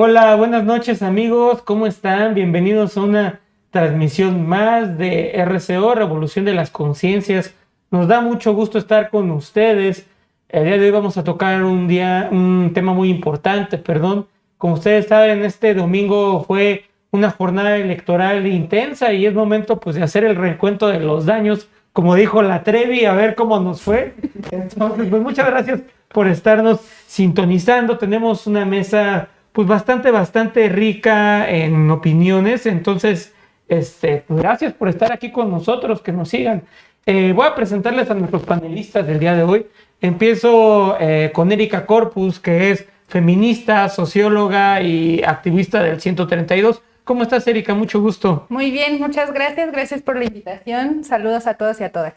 Hola, buenas noches amigos, ¿cómo están? Bienvenidos a una transmisión más de RCO, Revolución de las Conciencias. Nos da mucho gusto estar con ustedes. El día de hoy vamos a tocar un tema muy importante, perdón. Como ustedes saben, este domingo fue una jornada electoral intensa y es momento pues de hacer el recuento de los daños, como dijo la Trevi, a ver cómo nos fue. Entonces, pues muchas gracias por estarnos sintonizando. Tenemos una mesa pues bastante rica en opiniones. Entonces, pues gracias por estar aquí con nosotros, que nos sigan. Voy a presentarles a nuestros panelistas del día de hoy. Empiezo con Erika Corpus, que es feminista, socióloga y activista del 132. ¿Cómo estás, Erika? Mucho gusto. Muy bien, muchas gracias. Gracias por la invitación. Saludos a todos y a todas.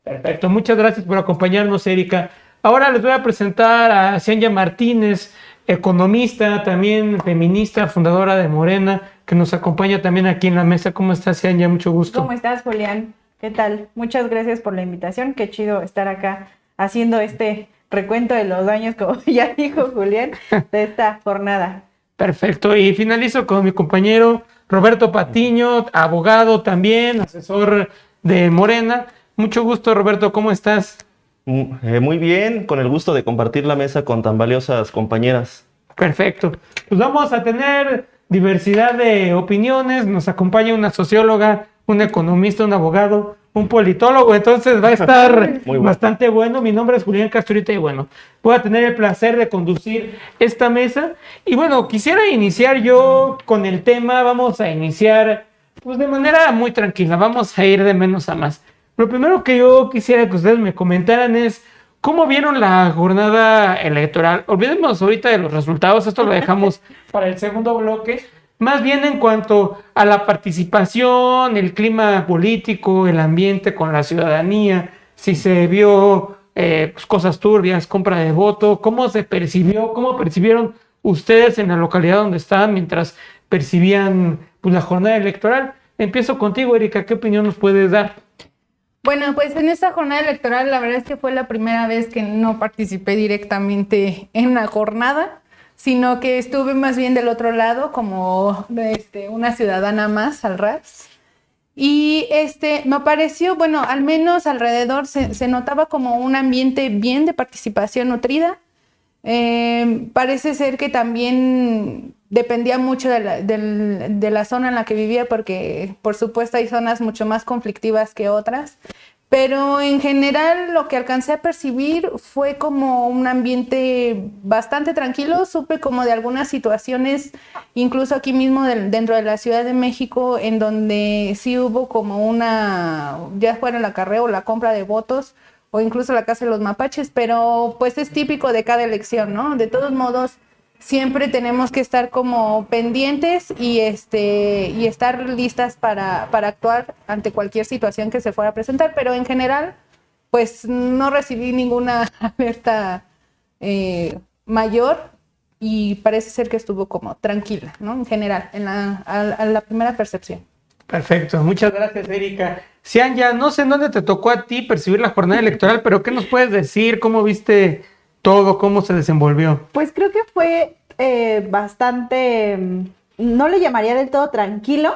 Perfecto, muchas gracias por acompañarnos, Erika. Ahora les voy a presentar a Cianya Martínez, economista, también feminista, fundadora de Morena, que nos acompaña también aquí en la mesa. ¿Cómo estás, Cianya? Mucho gusto. ¿Cómo estás, Julián? ¿Qué tal? Muchas gracias por la invitación. Qué chido estar acá haciendo este recuento de los daños, como ya dijo Julián, de esta jornada. Perfecto, y finalizo con mi compañero Roberto Patiño, abogado también, asesor de Morena. Mucho gusto, Roberto, ¿cómo estás? Muy bien, con el gusto de compartir la mesa con tan valiosas compañeras. Perfecto, pues vamos a tener diversidad de opiniones. Nos acompaña una socióloga, un economista, un abogado, un politólogo, entonces va a estar bastante bueno. Mi nombre es Julián Casturita y bueno, voy a tener el placer de conducir esta mesa. Y bueno, quisiera iniciar yo con el tema. Vamos a iniciar pues de manera muy tranquila, vamos a ir de menos a más. Lo primero que yo quisiera que ustedes me comentaran es ¿cómo vieron la jornada electoral? Olvidemos ahorita de los resultados, esto lo dejamos para el segundo bloque. Más bien en cuanto a la participación, el clima político, el ambiente con la ciudadanía, si se vio pues cosas turbias, compra de voto, ¿cómo se percibió, cómo percibieron ustedes en la localidad donde estaban mientras percibían pues, la jornada electoral? Empiezo contigo, Erika, ¿qué opinión nos puedes dar? Bueno, pues en esta jornada electoral la verdad es que fue la primera vez que no participé directamente en la jornada, sino que estuve más bien del otro lado como una ciudadana más al ras. Y me pareció, bueno, al menos alrededor se notaba como un ambiente bien de participación nutrida. Parece ser que también dependía mucho de la zona en la que vivía, porque por supuesto hay zonas mucho más conflictivas que otras, pero en general lo que alcancé a percibir fue como un ambiente bastante tranquilo. Supe como de algunas situaciones, incluso aquí mismo dentro de la Ciudad de México, en donde sí hubo como ya fuera el acarreo o la compra de votos, o incluso la Casa de los Mapaches, pero pues es típico de cada elección, ¿no? De todos modos, siempre tenemos que estar como pendientes y estar listas para actuar ante cualquier situación que se fuera a presentar, pero en general, pues no recibí ninguna alerta mayor y parece ser que estuvo como tranquila, ¿no? En general, a la primera percepción. Perfecto, muchas gracias, Erika. Cianya, no sé en dónde te tocó a ti percibir la jornada electoral, pero ¿qué nos puedes decir? ¿Cómo viste todo? ¿Cómo se desenvolvió? Pues creo que fue bastante, no le llamaría del todo tranquilo,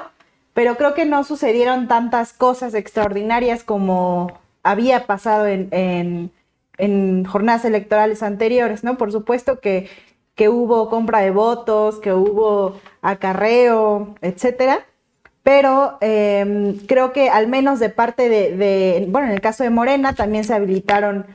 pero creo que no sucedieron tantas cosas extraordinarias como había pasado en jornadas electorales anteriores, ¿no? Por supuesto que hubo compra de votos, que hubo acarreo, etcétera. Pero creo que al menos de parte bueno, en el caso de Morena también se habilitaron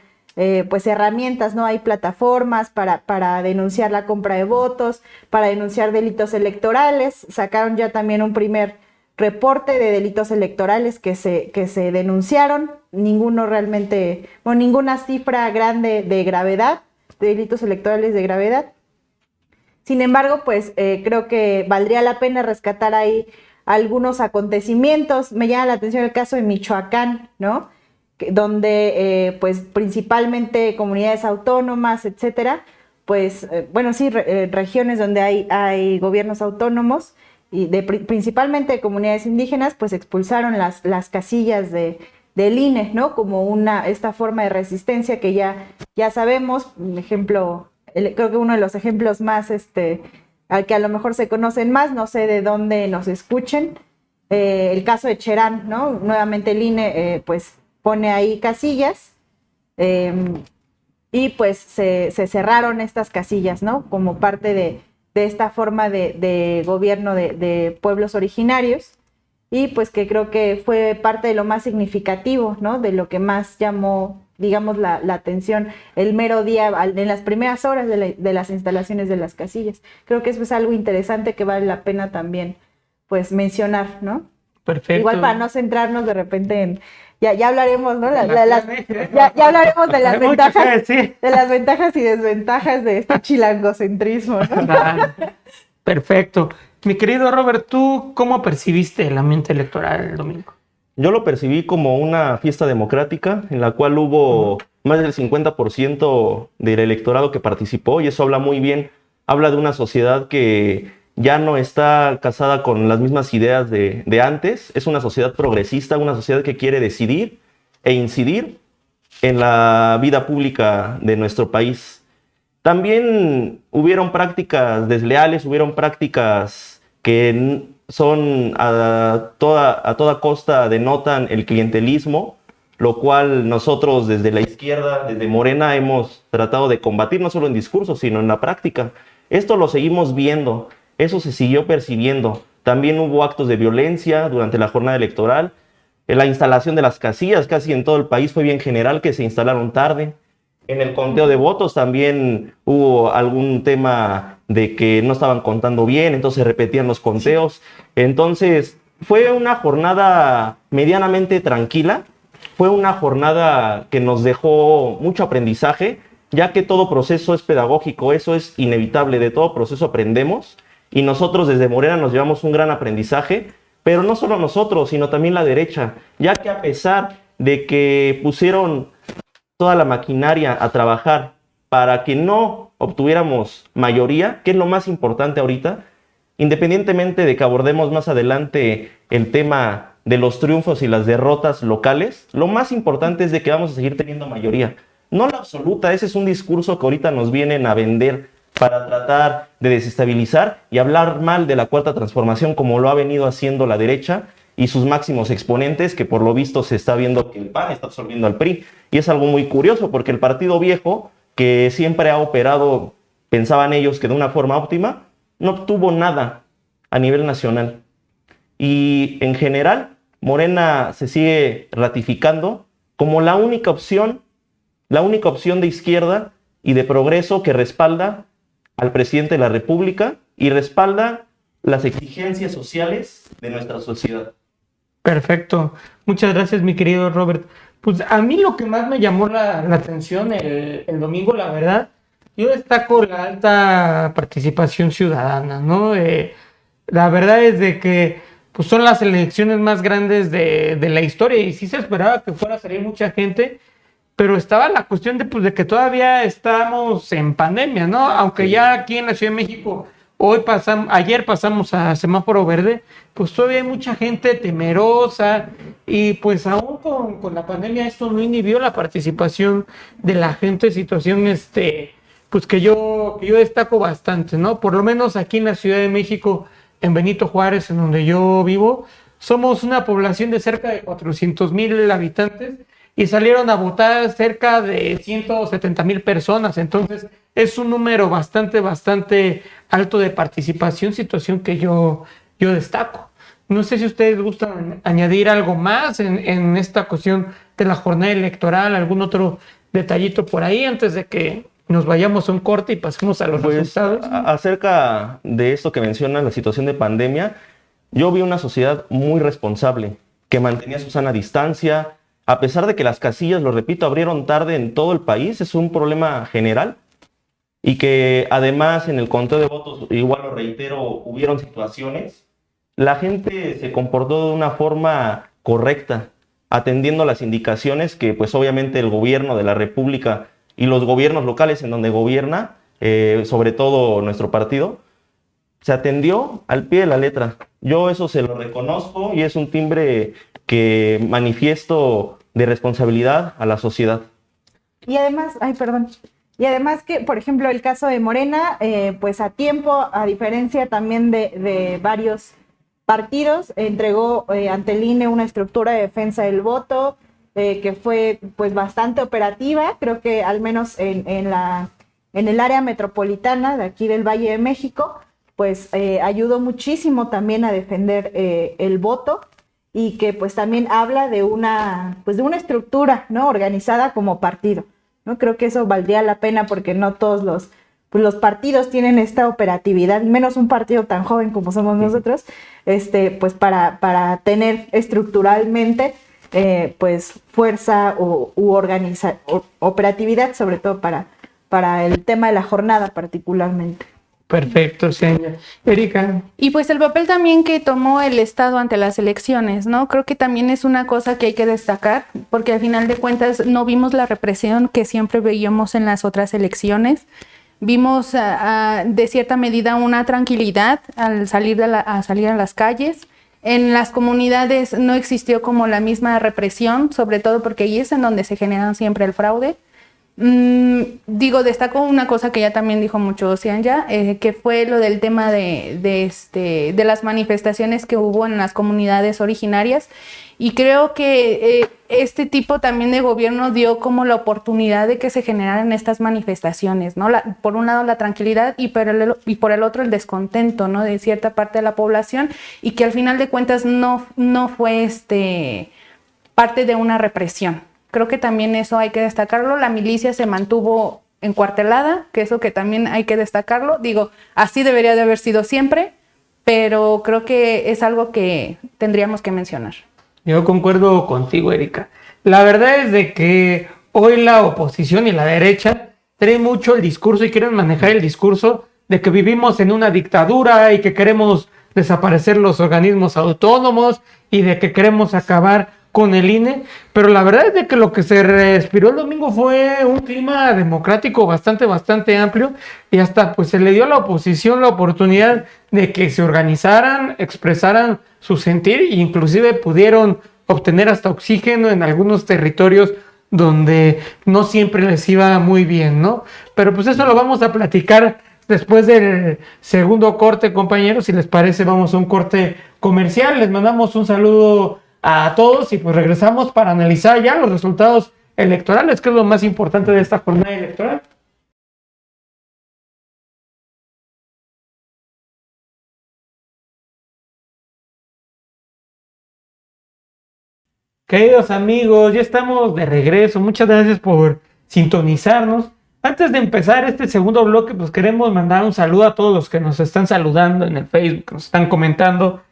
pues herramientas, ¿no? Hay plataformas para denunciar la compra de votos, para denunciar delitos electorales. Sacaron ya también un primer reporte de delitos electorales que se denunciaron. Ninguno realmente, bueno, ninguna cifra grande de gravedad, de delitos electorales de gravedad. Sin embargo, pues creo que valdría la pena rescatar ahí algunos acontecimientos. Me llama la atención el caso de Michoacán, ¿no? Donde pues principalmente comunidades autónomas, etcétera, pues bueno, sí, regiones donde hay gobiernos autónomos y principalmente de comunidades indígenas, pues expulsaron las casillas del INE, ¿no? Como esta forma de resistencia que ya sabemos. Un ejemplo, creo que uno de los ejemplos más al que a lo mejor se conocen más, no sé de dónde nos escuchen. El caso de Cherán, ¿no? Nuevamente el INE pues pone ahí casillas y pues se cerraron estas casillas, ¿no? Como parte de esta forma de gobierno de pueblos originarios, y pues que creo que fue parte de lo más significativo, ¿no? De lo que más llamó, digamos, la atención el mero día, en las primeras horas de las instalaciones de las casillas. Creo que eso es algo interesante que vale la pena también, pues, mencionar, ¿no? Perfecto. Igual para no centrarnos de repente en... Ya hablaremos, ¿no? Ya hablaremos de las ventajas, sí. de las ventajas y desventajas de este chilangocentrismo, ¿no? Claro. Perfecto. Mi querido Robert, ¿tú cómo percibiste el ambiente electoral el domingo? Yo lo percibí como una fiesta democrática en la cual hubo más del 50% del electorado que participó, y eso habla muy bien, habla de una sociedad que ya no está casada con las mismas ideas de antes. Es una sociedad progresista, una sociedad que quiere decidir e incidir en la vida pública de nuestro país. También hubieron prácticas desleales, hubieron prácticas que son a toda costa denotan el clientelismo, lo cual nosotros desde la izquierda, desde Morena, hemos tratado de combatir no solo en discurso, sino en la práctica. Esto lo seguimos viendo. Eso se siguió percibiendo. También hubo actos de violencia durante la jornada electoral. En la instalación de las casillas, casi en todo el país, fue bien general que se instalaron tarde. En el conteo de votos también hubo algún tema de que no estaban contando bien, entonces se repetían los conteos. Entonces, fue una jornada medianamente tranquila. Fue una jornada que nos dejó mucho aprendizaje, ya que todo proceso es pedagógico, eso es inevitable, de todo proceso aprendemos. Y nosotros desde Morena nos llevamos un gran aprendizaje, pero no solo nosotros, sino también la derecha, ya que a pesar de que pusieron toda la maquinaria a trabajar para que no obtuviéramos mayoría, que es lo más importante ahorita, independientemente de que abordemos más adelante el tema de los triunfos y las derrotas locales, lo más importante es de que vamos a seguir teniendo mayoría. No la absoluta, ese es un discurso que ahorita nos vienen a vender para tratar de desestabilizar y hablar mal de la Cuarta Transformación, como lo ha venido haciendo la derecha y sus máximos exponentes, que por lo visto se está viendo que el PAN está absorbiendo al PRI. Y es algo muy curioso, porque el partido viejo, que siempre ha operado, pensaban ellos que de una forma óptima, no obtuvo nada a nivel nacional. Y en general, Morena se sigue ratificando como la única opción de izquierda y de progreso que respalda al presidente de la República y respalda las exigencias sociales de nuestra sociedad. Perfecto. Muchas gracias, mi querido Robert. Pues a mí lo que más me llamó la atención el domingo, la verdad, yo destaco la alta participación ciudadana, ¿no? La verdad es de que pues son las elecciones más grandes de la historia, y sí se esperaba que fuera a salir mucha gente, pero estaba la cuestión de que todavía estamos en pandemia, ¿no? Aunque ya aquí en la Ciudad de México ayer pasamos a semáforo verde, pues todavía hay mucha gente temerosa, y pues aún con la pandemia esto no inhibió la participación de la gente, situación pues que yo destaco bastante, ¿no? Por lo menos aquí en la Ciudad de México, en Benito Juárez, en donde yo vivo, somos una población de cerca de 400,000 habitantes, y salieron a votar cerca de 170,000 personas. Entonces, es un número bastante alto de participación, situación que yo destaco. No sé si ustedes gustan añadir algo más en esta cuestión de la jornada electoral, algún otro detallito por ahí, antes de que nos vayamos a un corte y pasemos a los resultados. Acerca de esto que mencionas, la situación de pandemia, yo vi una sociedad muy responsable, que mantenía su sana distancia. A pesar de que las casillas, lo repito, abrieron tarde en todo el país, es un problema general, y que además en el conteo de votos, igual lo reitero, hubieron situaciones, la gente se comportó de una forma correcta, atendiendo las indicaciones que pues obviamente el gobierno de la República y los gobiernos locales en donde gobierna, sobre todo nuestro partido, se atendió al pie de la letra. Yo eso se lo reconozco, y es un timbre que manifiesto de responsabilidad a la sociedad. Y además, Y además que, por ejemplo, el caso de Morena, pues a tiempo, a diferencia también de varios partidos, entregó ante el INE una estructura de defensa del voto que fue pues bastante operativa, creo que al menos en el área metropolitana de aquí del Valle de México, pues ayudó muchísimo también a defender el voto y que pues también habla de una estructura, ¿no?, organizada como partido, ¿no? Creo que eso valdría la pena porque no todos los partidos tienen esta operatividad, menos un partido tan joven como somos nosotros, pues para tener estructuralmente pues fuerza u operatividad, sobre todo para el tema de la jornada particularmente. Perfecto, señor. Erika. Y pues el papel también que tomó el Estado ante las elecciones, ¿no? Creo que también es una cosa que hay que destacar, porque al final de cuentas no vimos la represión que siempre veíamos en las otras elecciones. Vimos de cierta medida una tranquilidad al salir a las calles. En las comunidades no existió como la misma represión, sobre todo porque ahí es en donde se generan siempre el fraude. Destaco una cosa que ya también dijo mucho Oceanya, que fue lo del tema de las manifestaciones que hubo en las comunidades originarias, y creo que este tipo también de gobierno dio como la oportunidad de que se generaran estas manifestaciones, ¿no? Por un lado la tranquilidad y por el otro el descontento, ¿no?, de cierta parte de la población, y que al final de cuentas no fue parte de una represión. Creo que también eso hay que destacarlo. La milicia se mantuvo encuartelada, que eso que también hay que destacarlo. Así debería de haber sido siempre, pero creo que es algo que tendríamos que mencionar. Yo concuerdo contigo, Erika. La verdad es de que hoy la oposición y la derecha traen mucho el discurso y quieren manejar el discurso de que vivimos en una dictadura y que queremos desaparecer los organismos autónomos y de que queremos acabar con el INE, pero la verdad es de que lo que se respiró el domingo fue un clima democrático bastante amplio, y hasta pues se le dio a la oposición la oportunidad de que se organizaran, expresaran su sentir e inclusive pudieron obtener hasta oxígeno en algunos territorios donde no siempre les iba muy bien, ¿no? Pero pues eso lo vamos a platicar después del segundo corte, compañeros. Si les parece, vamos a un corte comercial. Les mandamos un saludo a todos y pues regresamos para analizar ya los resultados electorales, que es lo más importante de esta jornada electoral. Queridos amigos, ya estamos de regreso. Muchas gracias por sintonizarnos. Antes de empezar este segundo bloque, pues queremos mandar un saludo a todos los que nos están saludando en el Facebook, que nos están comentando.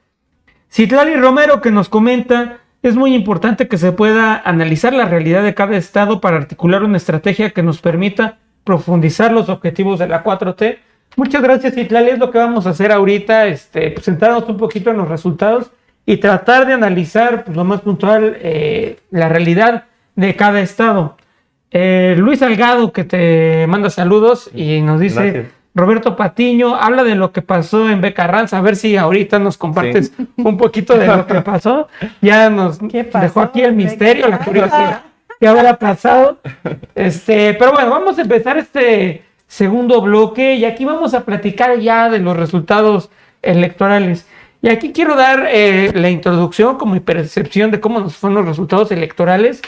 Citlali Romero, que nos comenta: es muy importante que se pueda analizar la realidad de cada estado para articular una estrategia que nos permita profundizar los objetivos de la 4T. Muchas gracias, Citlali. Es lo que vamos a hacer ahorita, pues centrarnos un poquito en los resultados y tratar de analizar pues, lo más puntual la realidad de cada estado. Luis Salgado, que te manda saludos y nos dice: gracias. Roberto Patiño habla de lo que pasó en Beca Ranza. A ver si ahorita nos compartes un poquito de lo que pasó. Ya nos dejó aquí el misterio, la curiosidad. ¿Qué habrá pasado? Pero bueno, vamos a empezar este segundo bloque y aquí vamos a platicar ya de los resultados electorales. Y aquí quiero dar la introducción como mi percepción de cómo nos fueron los resultados electorales.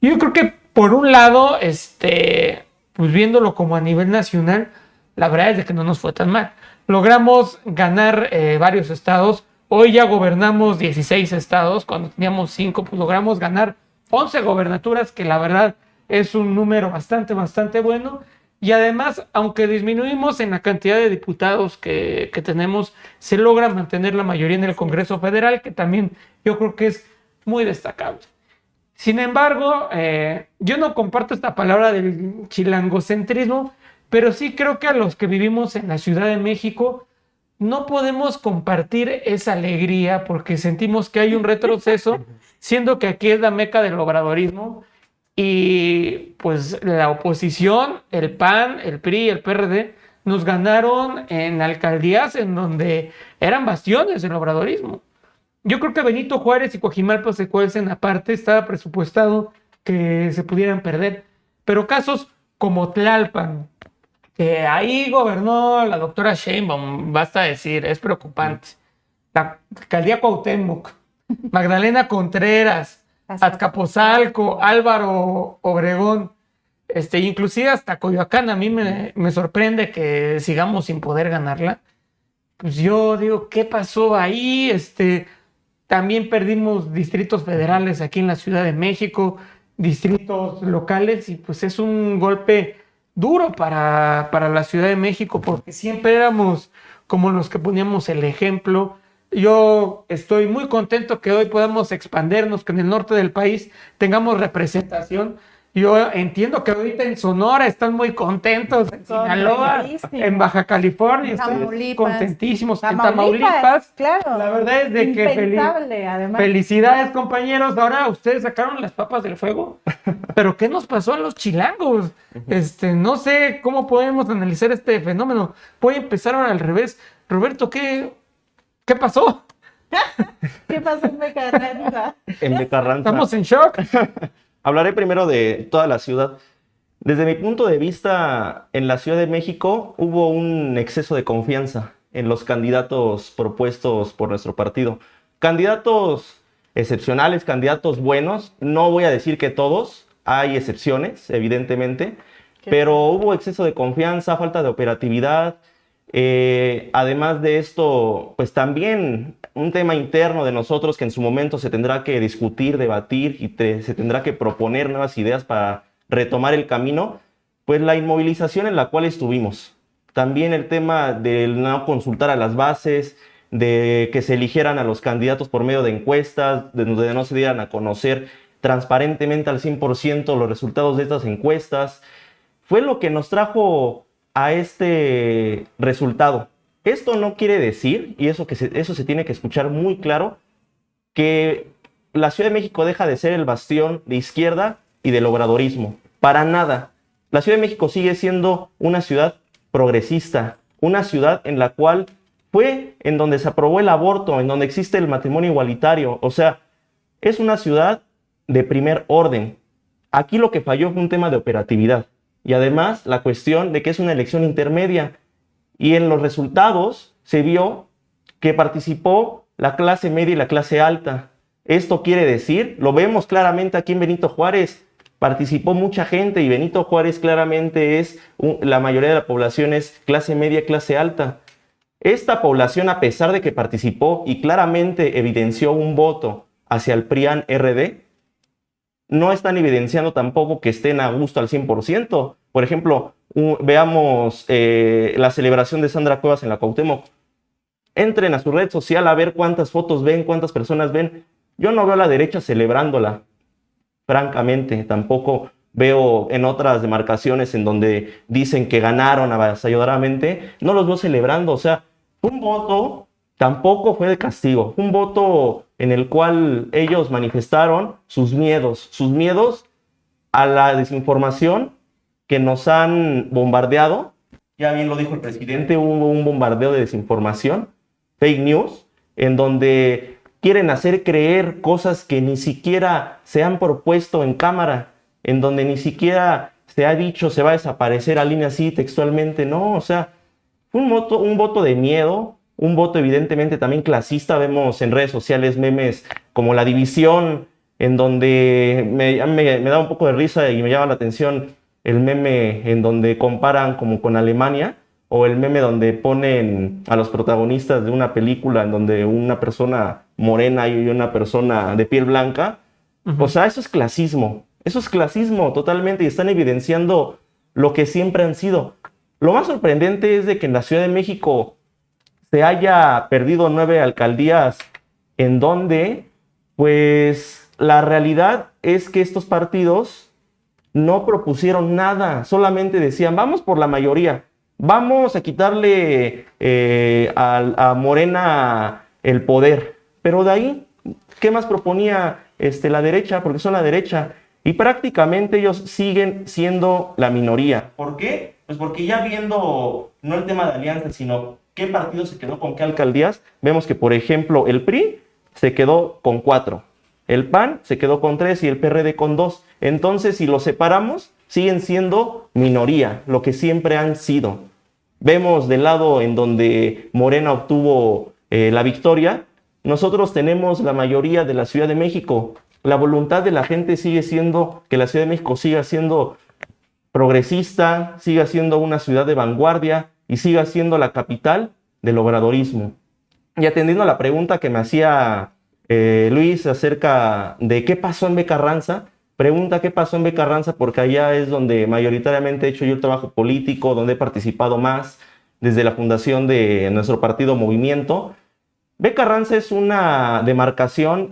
Yo creo que por un lado, pues viéndolo como a nivel nacional, la verdad es de que no nos fue tan mal. Logramos ganar varios estados. Hoy ya gobernamos 16 estados. Cuando teníamos 5, pues logramos ganar 11 gobernaturas, que la verdad es un número bastante bueno. Y además, aunque disminuimos en la cantidad de diputados que tenemos, se logra mantener la mayoría en el Congreso Federal, que también yo creo que es muy destacable. Sin embargo, yo no comparto esta palabra del chilangocentrismo, pero sí creo que a los que vivimos en la Ciudad de México no podemos compartir esa alegría porque sentimos que hay un retroceso, siendo que aquí es la meca del obradorismo y pues la oposición, el PAN, el PRI, el PRD, nos ganaron en alcaldías en donde eran bastiones del obradorismo. Yo creo que Benito Juárez y Coajimalpa se cuecen aparte, estaba presupuestado que se pudieran perder, pero casos como Tlalpan, que ahí gobernó la doctora Sheinbaum, basta decir, es preocupante. La alcaldía Cuauhtémoc, Magdalena Contreras, Azcapotzalco, Álvaro Obregón, inclusive hasta Coyoacán, a mí me sorprende que sigamos sin poder ganarla. Pues yo digo, ¿qué pasó ahí? También perdimos distritos federales aquí en la Ciudad de México, distritos locales, y pues es un golpe duro para la Ciudad de México, porque siempre éramos como los que poníamos el ejemplo. Yo estoy muy contento que hoy podamos expandernos, que en el norte del país tengamos representación. Yo entiendo que ahorita en Sonora están muy contentos, en Sinaloa, en Baja California, están contentísimos, en Tamaulipas. Claro. La verdad es de que además. Felicidades, compañeros. Ahora ustedes sacaron las papas del fuego, pero ¿qué nos pasó a los chilangos? No sé cómo podemos analizar este fenómeno. Voy a empezar ahora al revés. Roberto, ¿qué pasó? ¿Qué pasó en Becarranza? En Becarranza. Estamos en shock. Hablaré primero de toda la ciudad. Desde mi punto de vista, en la Ciudad de México hubo un exceso de confianza en los candidatos propuestos por nuestro partido. Candidatos excepcionales, candidatos buenos. No voy a decir que todos, hay excepciones, evidentemente, pero hubo exceso de confianza, falta de operatividad. Además de esto, pues también un tema interno de nosotros que en su momento se tendrá que discutir, debatir y se tendrá que proponer nuevas ideas para retomar el camino, pues la inmovilización en la cual estuvimos. También el tema de no consultar a las bases, de que se eligieran a los candidatos por medio de encuestas, de donde no se dieran a conocer transparentemente al 100% los resultados de estas encuestas, fue lo que nos trajo a este resultado. Esto no quiere decir, y eso se tiene que escuchar muy claro, que la Ciudad de México deja de ser el bastión de izquierda y del obradorismo. Para nada. La Ciudad de México sigue siendo una ciudad progresista, una ciudad en la cual fue en donde se aprobó el aborto, en donde existe el matrimonio igualitario. O sea, es una ciudad de primer orden. Aquí lo que falló fue un tema de operatividad. Y además la cuestión de que es una elección intermedia. Y en los resultados se vio que participó la clase media y la clase alta. Esto quiere decir, lo vemos claramente aquí en Benito Juárez, participó mucha gente y Benito Juárez claramente la mayoría de la población es clase media, clase alta. Esta población, a pesar de que participó y claramente evidenció un voto hacia el PRIAN-RD, no están evidenciando tampoco que estén a gusto al 100%. Por ejemplo, veamos la celebración de Sandra Cuevas en la Cuauhtémoc. Entren a su red social a ver cuántas fotos ven, cuántas personas ven. Yo no veo a la derecha celebrándola, francamente. Tampoco veo en otras demarcaciones en donde dicen que ganaron avasalladoramente. No los veo celebrando. O sea, un voto tampoco fue de castigo. Un voto en el cual ellos manifestaron sus miedos a la desinformación que nos han bombardeado. Ya bien lo dijo el presidente, hubo un bombardeo de desinformación, fake news, en donde quieren hacer creer cosas que ni siquiera se han propuesto en cámara, en donde ni siquiera se ha dicho se va a desaparecer a línea así textualmente. No, o sea, un voto de miedo, un voto evidentemente también clasista. Vemos en redes sociales memes como La División, en donde me da un poco de risa y me llama la atención el meme en donde comparan como con Alemania, o el meme donde ponen a los protagonistas de una película en donde una persona morena y una persona de piel blanca. O sea, eso es clasismo totalmente, y están evidenciando lo que siempre han sido. Lo más sorprendente es de que en la Ciudad de México se haya perdido 9 alcaldías, en donde, pues, la realidad es que estos partidos no propusieron nada, solamente decían, vamos por la mayoría, vamos a quitarle a Morena el poder. Pero de ahí, ¿qué más proponía la derecha? Porque son la derecha. Y prácticamente ellos siguen siendo la minoría. ¿Por qué? Pues porque ya viendo, no el tema de alianzas, sino qué partido se quedó con qué alcaldías, vemos que, por ejemplo, el PRI se quedó con 4. El PAN se quedó con 3 y el PRD con 2. Entonces, si los separamos, siguen siendo minoría, lo que siempre han sido. Vemos del lado en donde Morena obtuvo la victoria, nosotros tenemos la mayoría de la Ciudad de México. La voluntad de la gente sigue siendo que la Ciudad de México siga siendo progresista, siga siendo una ciudad de vanguardia y siga siendo la capital del obradorismo. Y atendiendo a la pregunta que me hacía Luis acerca de qué pasó en B. Carranza, pregunta qué pasó en B. Carranza porque allá es donde mayoritariamente he hecho yo el trabajo político, donde he participado más desde la fundación de nuestro partido Movimiento. B. Carranza es una demarcación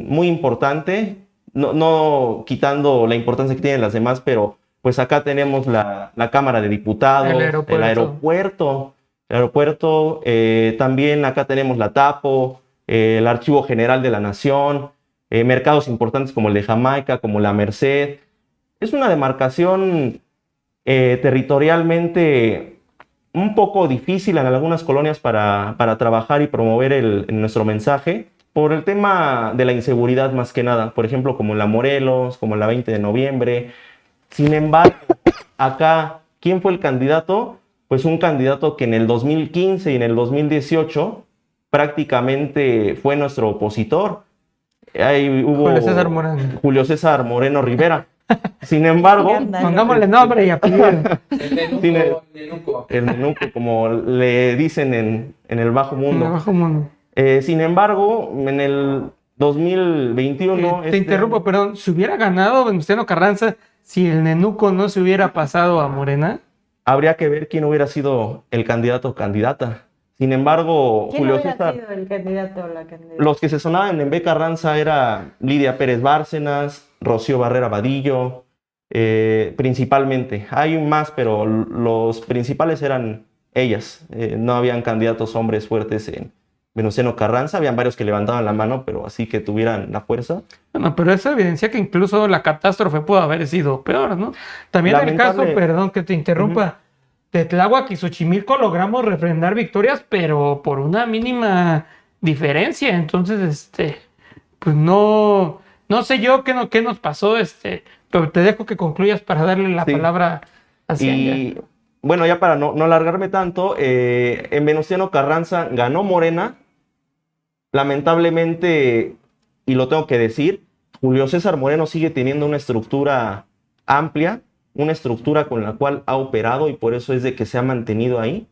muy importante, no quitando la importancia que tienen las demás, pero pues acá tenemos la Cámara de Diputados, el aeropuerto, también acá tenemos la TAPO, el Archivo General de la Nación, mercados importantes como el de Jamaica, como la Merced. Es una demarcación territorialmente un poco difícil en algunas colonias para trabajar y promover nuestro mensaje por el tema de la inseguridad más que nada, por ejemplo como la Morelos, como la 20 de noviembre. Sin embargo, acá, ¿quién fue el candidato? Pues un candidato que en el 2015 y en el 2018 prácticamente fue nuestro opositor. Ahí hubo Julio César Moreno Rivera. Sin embargo, pongámosle nombre y apellido. El nenuco, como le dicen en el bajo mundo. En el bajo mundo. Sin embargo, en el 2021... Te interrumpo, perdón. ¿Se hubiera ganado Venustiano Carranza si el nenuco no se hubiera pasado a Morena? Habría que ver quién hubiera sido el candidato o candidata. Sin embargo, ¿Quién Julio hubiera César... sido el candidato o la candidata? Los que se sonaban en B. Carranza era Lidia Pérez Bárcenas, Rocío Barrera Vadillo, principalmente. Hay más, pero los principales eran ellas. No habían candidatos hombres fuertes en Venustiano Carranza. Habían varios que levantaban la mano, pero así que tuvieran la fuerza. Bueno, pero eso evidencia que incluso la catástrofe pudo haber sido peor, ¿no? También el caso, perdón que te interrumpa, de Tláhuac y Xochimilco logramos refrendar victorias, pero por una mínima diferencia. Entonces, pues no sé yo qué nos pasó, pero te dejo que concluyas para darle la palabra hacia allá. Bueno, ya para no alargarme tanto, en Venustiano Carranza ganó Morena. Lamentablemente, y lo tengo que decir, Julio César Moreno sigue teniendo una estructura amplia, una estructura con la cual ha operado y por eso es de que se ha mantenido ahí.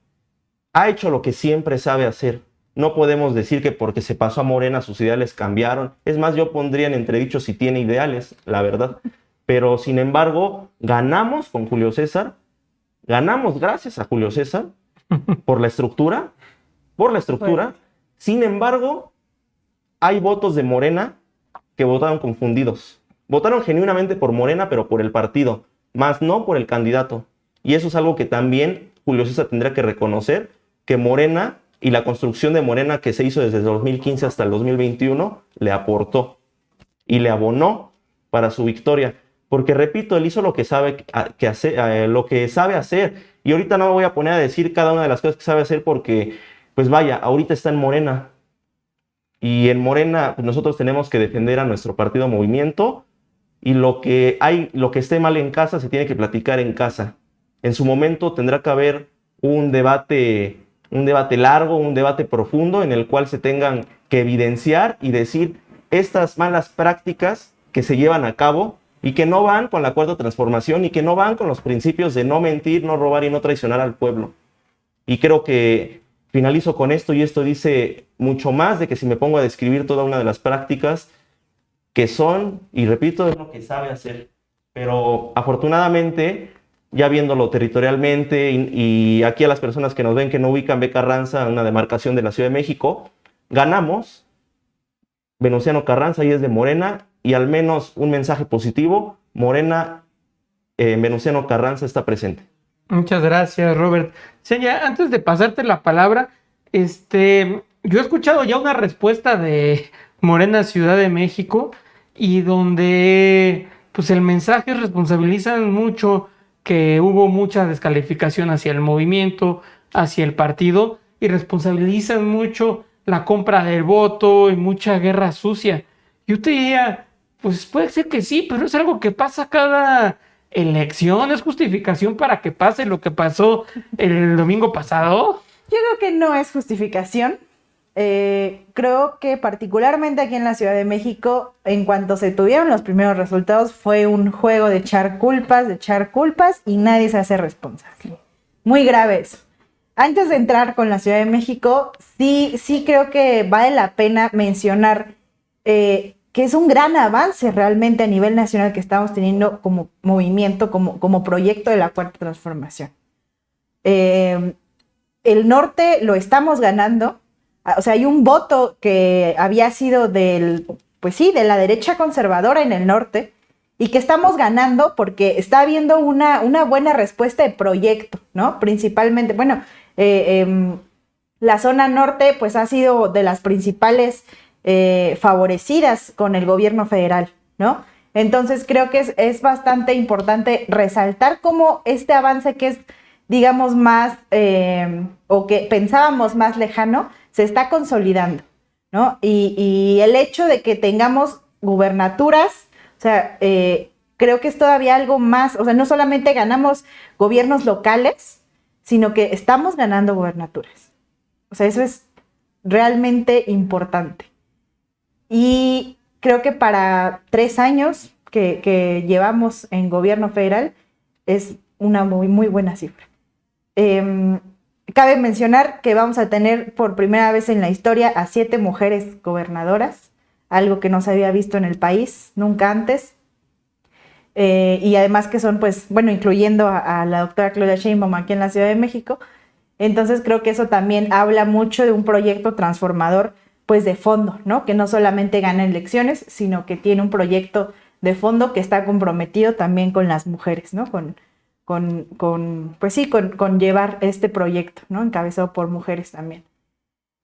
Ha hecho lo que siempre sabe hacer. No podemos decir que porque se pasó a Morena sus ideales cambiaron. Es más, yo pondría en entredicho si tiene ideales, la verdad. Pero sin embargo, ganamos con Julio César. Ganamos gracias a Julio César por la estructura. Sin embargo, hay votos de Morena que votaron confundidos. Votaron genuinamente por Morena, pero por el partido, más no por el candidato. Y eso es algo que también Julio César tendrá que reconocer, que Morena y la construcción de Morena que se hizo desde el 2015 hasta el 2021 le aportó y le abonó para su victoria. Porque, repito, él hizo lo que sabe hacer. Y ahorita no me voy a poner a decir cada una de las cosas que sabe hacer porque, pues vaya, ahorita está en Morena. Y en Morena pues nosotros tenemos que defender a nuestro partido Movimiento. Y lo que esté mal en casa se tiene que platicar en casa. En su momento tendrá que haber un debate largo, un debate profundo en el cual se tengan que evidenciar y decir estas malas prácticas que se llevan a cabo y que no van con la Cuarta Transformación y que no van con los principios de no mentir, no robar y no traicionar al pueblo. Y creo que finalizo con esto y esto dice mucho más de que si me pongo a describir toda una de las prácticas que son, y repito, es lo que sabe hacer. Pero afortunadamente, ya viéndolo territorialmente y aquí a las personas que nos ven que no ubican B. Carranza, una demarcación de la Ciudad de México, ganamos. Venustiano Carranza y es de Morena y al menos un mensaje positivo, Morena en Venustiano Carranza está presente. Muchas gracias, Robert. Xenia, antes de pasarte la palabra, yo he escuchado ya una respuesta de Morena Ciudad de México y donde pues el mensaje responsabilizan mucho que hubo mucha descalificación hacia el movimiento, hacia el partido y responsabilizan mucho la compra del voto y mucha guerra sucia. Yo te diría, pues puede ser que sí, pero es algo que pasa cada elección? ¿Es justificación para que pase lo que pasó el domingo pasado? Yo creo que no es justificación. Creo que particularmente aquí en la Ciudad de México, en cuanto se tuvieron los primeros resultados, fue un juego de echar culpas y nadie se hace responsable. Muy grave eso. Antes de entrar con la Ciudad de México, sí creo que vale la pena mencionar que es un gran avance realmente a nivel nacional que estamos teniendo como movimiento, como proyecto de la Cuarta Transformación. El norte lo estamos ganando. O sea, hay un voto que había sido de la derecha conservadora en el norte y que estamos ganando porque está habiendo una buena respuesta de proyecto, ¿no? Principalmente, bueno, la zona norte pues ha sido de las principales favorecidas con el gobierno federal, ¿no? Entonces creo que es bastante importante resaltar cómo este avance que es, digamos, más, o que pensábamos más lejano, se está consolidando, ¿no? Y el hecho de que tengamos gubernaturas, o sea, creo que es todavía algo más, o sea, no solamente ganamos gobiernos locales, sino que estamos ganando gubernaturas. O sea, eso es realmente importante. Y creo que para 3 años que llevamos en gobierno federal es una muy, muy buena cifra. Cabe mencionar que vamos a tener por primera vez en la historia a 7 mujeres gobernadoras, algo que no se había visto en el país nunca antes. Y además que son, pues, bueno, incluyendo a la doctora Claudia Sheinbaum aquí en la Ciudad de México. Entonces creo que eso también habla mucho de un proyecto transformador, pues, de fondo, ¿no? Que no solamente gana elecciones, sino que tiene un proyecto de fondo que está comprometido también con las mujeres, ¿no? Con llevar este proyecto, ¿no? Encabezado por mujeres también.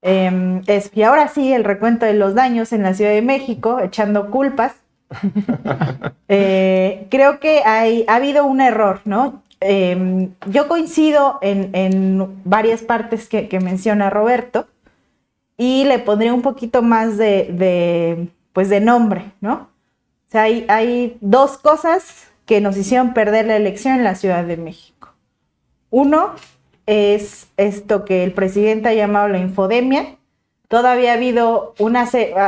Y ahora sí, el recuento de los daños en la Ciudad de México, echando culpas. Creo que ha habido un error, ¿no? Yo coincido en varias partes que menciona Roberto y le pondré un poquito más de nombre, ¿no? O sea, hay 2 cosas que nos hicieron perder la elección en la Ciudad de México. Uno es esto que el presidente ha llamado la infodemia. Todavía ha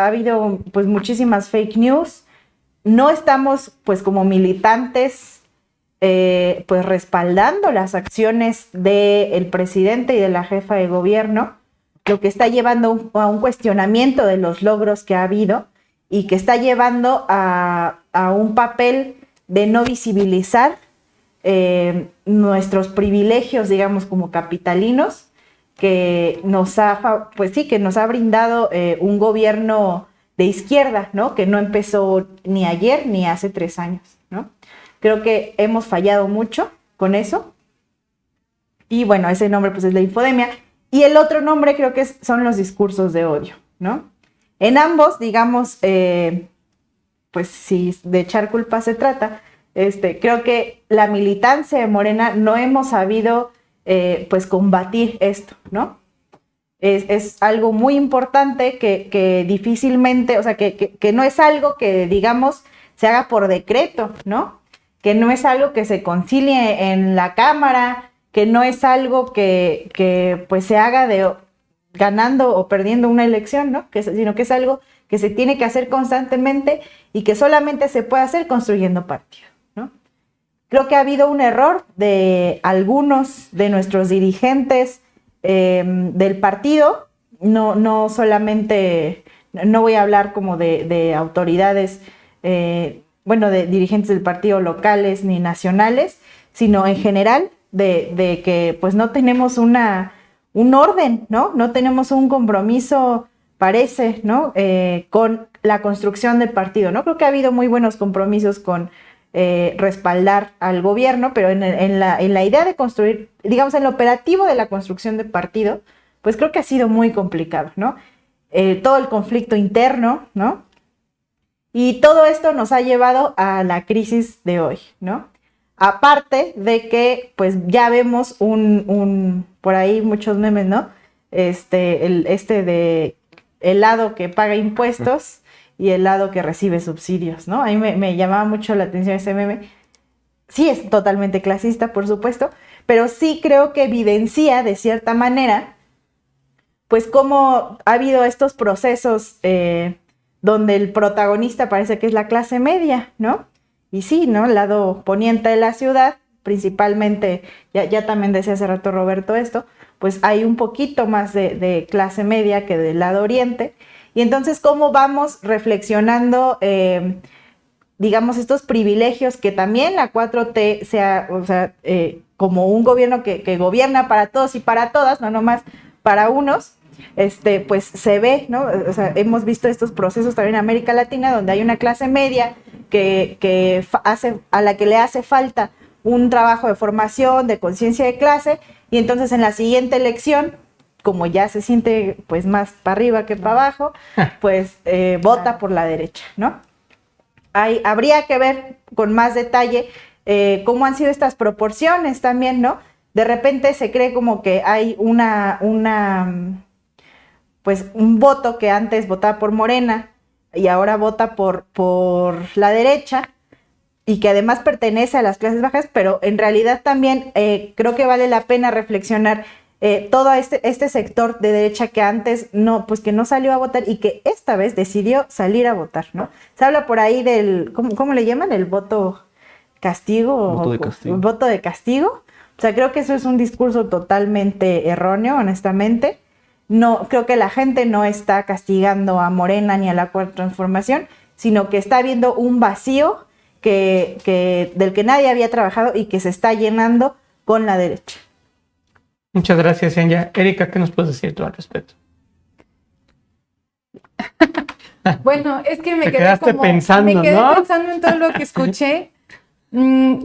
habido pues muchísimas fake news. No estamos pues como militantes pues respaldando las acciones del presidente y de la jefa de gobierno, lo que está llevando a un cuestionamiento de los logros que ha habido y que está llevando a un papel de no visibilizar nuestros privilegios, digamos, como capitalinos, que nos ha brindado un gobierno de izquierda, ¿no? Que no empezó ni ayer ni hace 3 años, ¿no? Creo que hemos fallado mucho con eso. Y bueno, ese nombre pues es la infodemia. Y el otro nombre creo que son los discursos de odio, ¿no? En ambos, digamos, pues si de echar culpa se trata, creo que la militancia de Morena no hemos sabido pues combatir esto, ¿no? Es algo muy importante que difícilmente, o sea, que no es algo que, digamos, se haga por decreto, ¿no? Que no es algo que se concilie en la Cámara, que no es algo que pues se haga ganando o perdiendo una elección, ¿no? Sino que es algo que se tiene que hacer constantemente y que solamente se puede hacer construyendo partido, ¿no? Creo que ha habido un error de algunos de nuestros dirigentes del partido, no solamente, no voy a hablar como de autoridades, de dirigentes del partido locales ni nacionales, sino en general de que pues no tenemos un orden, ¿no? No tenemos un compromiso, parece, ¿no? Con la construcción del partido, ¿no? Creo que ha habido muy buenos compromisos con respaldar al gobierno, pero en la idea de construir, digamos, en el operativo de la construcción del partido, pues creo que ha sido muy complicado, ¿no? Todo el conflicto interno, ¿no? Y todo esto nos ha llevado a la crisis de hoy, ¿no? Aparte de que, pues, ya vemos por ahí muchos memes, ¿no? De el lado que paga impuestos y el lado que recibe subsidios, ¿no? A mí me llamaba mucho la atención ese meme. sí es totalmente clasista, por supuesto, pero sí creo que evidencia de cierta manera, pues cómo ha habido estos procesos donde el protagonista parece que es la clase media, ¿no? Y sí, ¿no? El lado poniente de la ciudad, principalmente, ya también decía hace rato Roberto esto, pues hay un poquito más de clase media que del lado oriente. Y entonces, ¿cómo vamos reflexionando, digamos, estos privilegios que también la 4T sea, o sea, como un gobierno que gobierna para todos y para todas, no nomás para unos, pues se ve, ¿no? O sea, hemos visto estos procesos también en América Latina, donde hay una clase media a la que le hace falta un trabajo de formación, de conciencia de clase, y entonces en la siguiente elección, como ya se siente pues más para arriba que para abajo, pues vota por la derecha, ¿no? Habría que ver con más detalle cómo han sido estas proporciones también, ¿no? De repente se cree como que hay pues un voto que antes votaba por Morena y ahora vota por la derecha y que además pertenece a las clases bajas, pero en realidad también creo que vale la pena reflexionar todo este sector de derecha que antes pues que no salió a votar y que esta vez decidió salir a votar, ¿no? Se habla por ahí del, ¿cómo le llaman? El voto castigo. Voto de castigo. Voto de castigo. O sea, creo que eso es un discurso totalmente erróneo, honestamente. No, creo que la gente no está castigando a Morena ni a la Cuarta Transformación, sino que está viendo un vacío del que nadie había trabajado y que se está llenando con la derecha. Muchas gracias, Enya. Erika, ¿qué nos puedes decir tú al respecto? Bueno, es que me Te quedé quedaste pensando, me quedé ¿no? pensando en todo lo que escuché.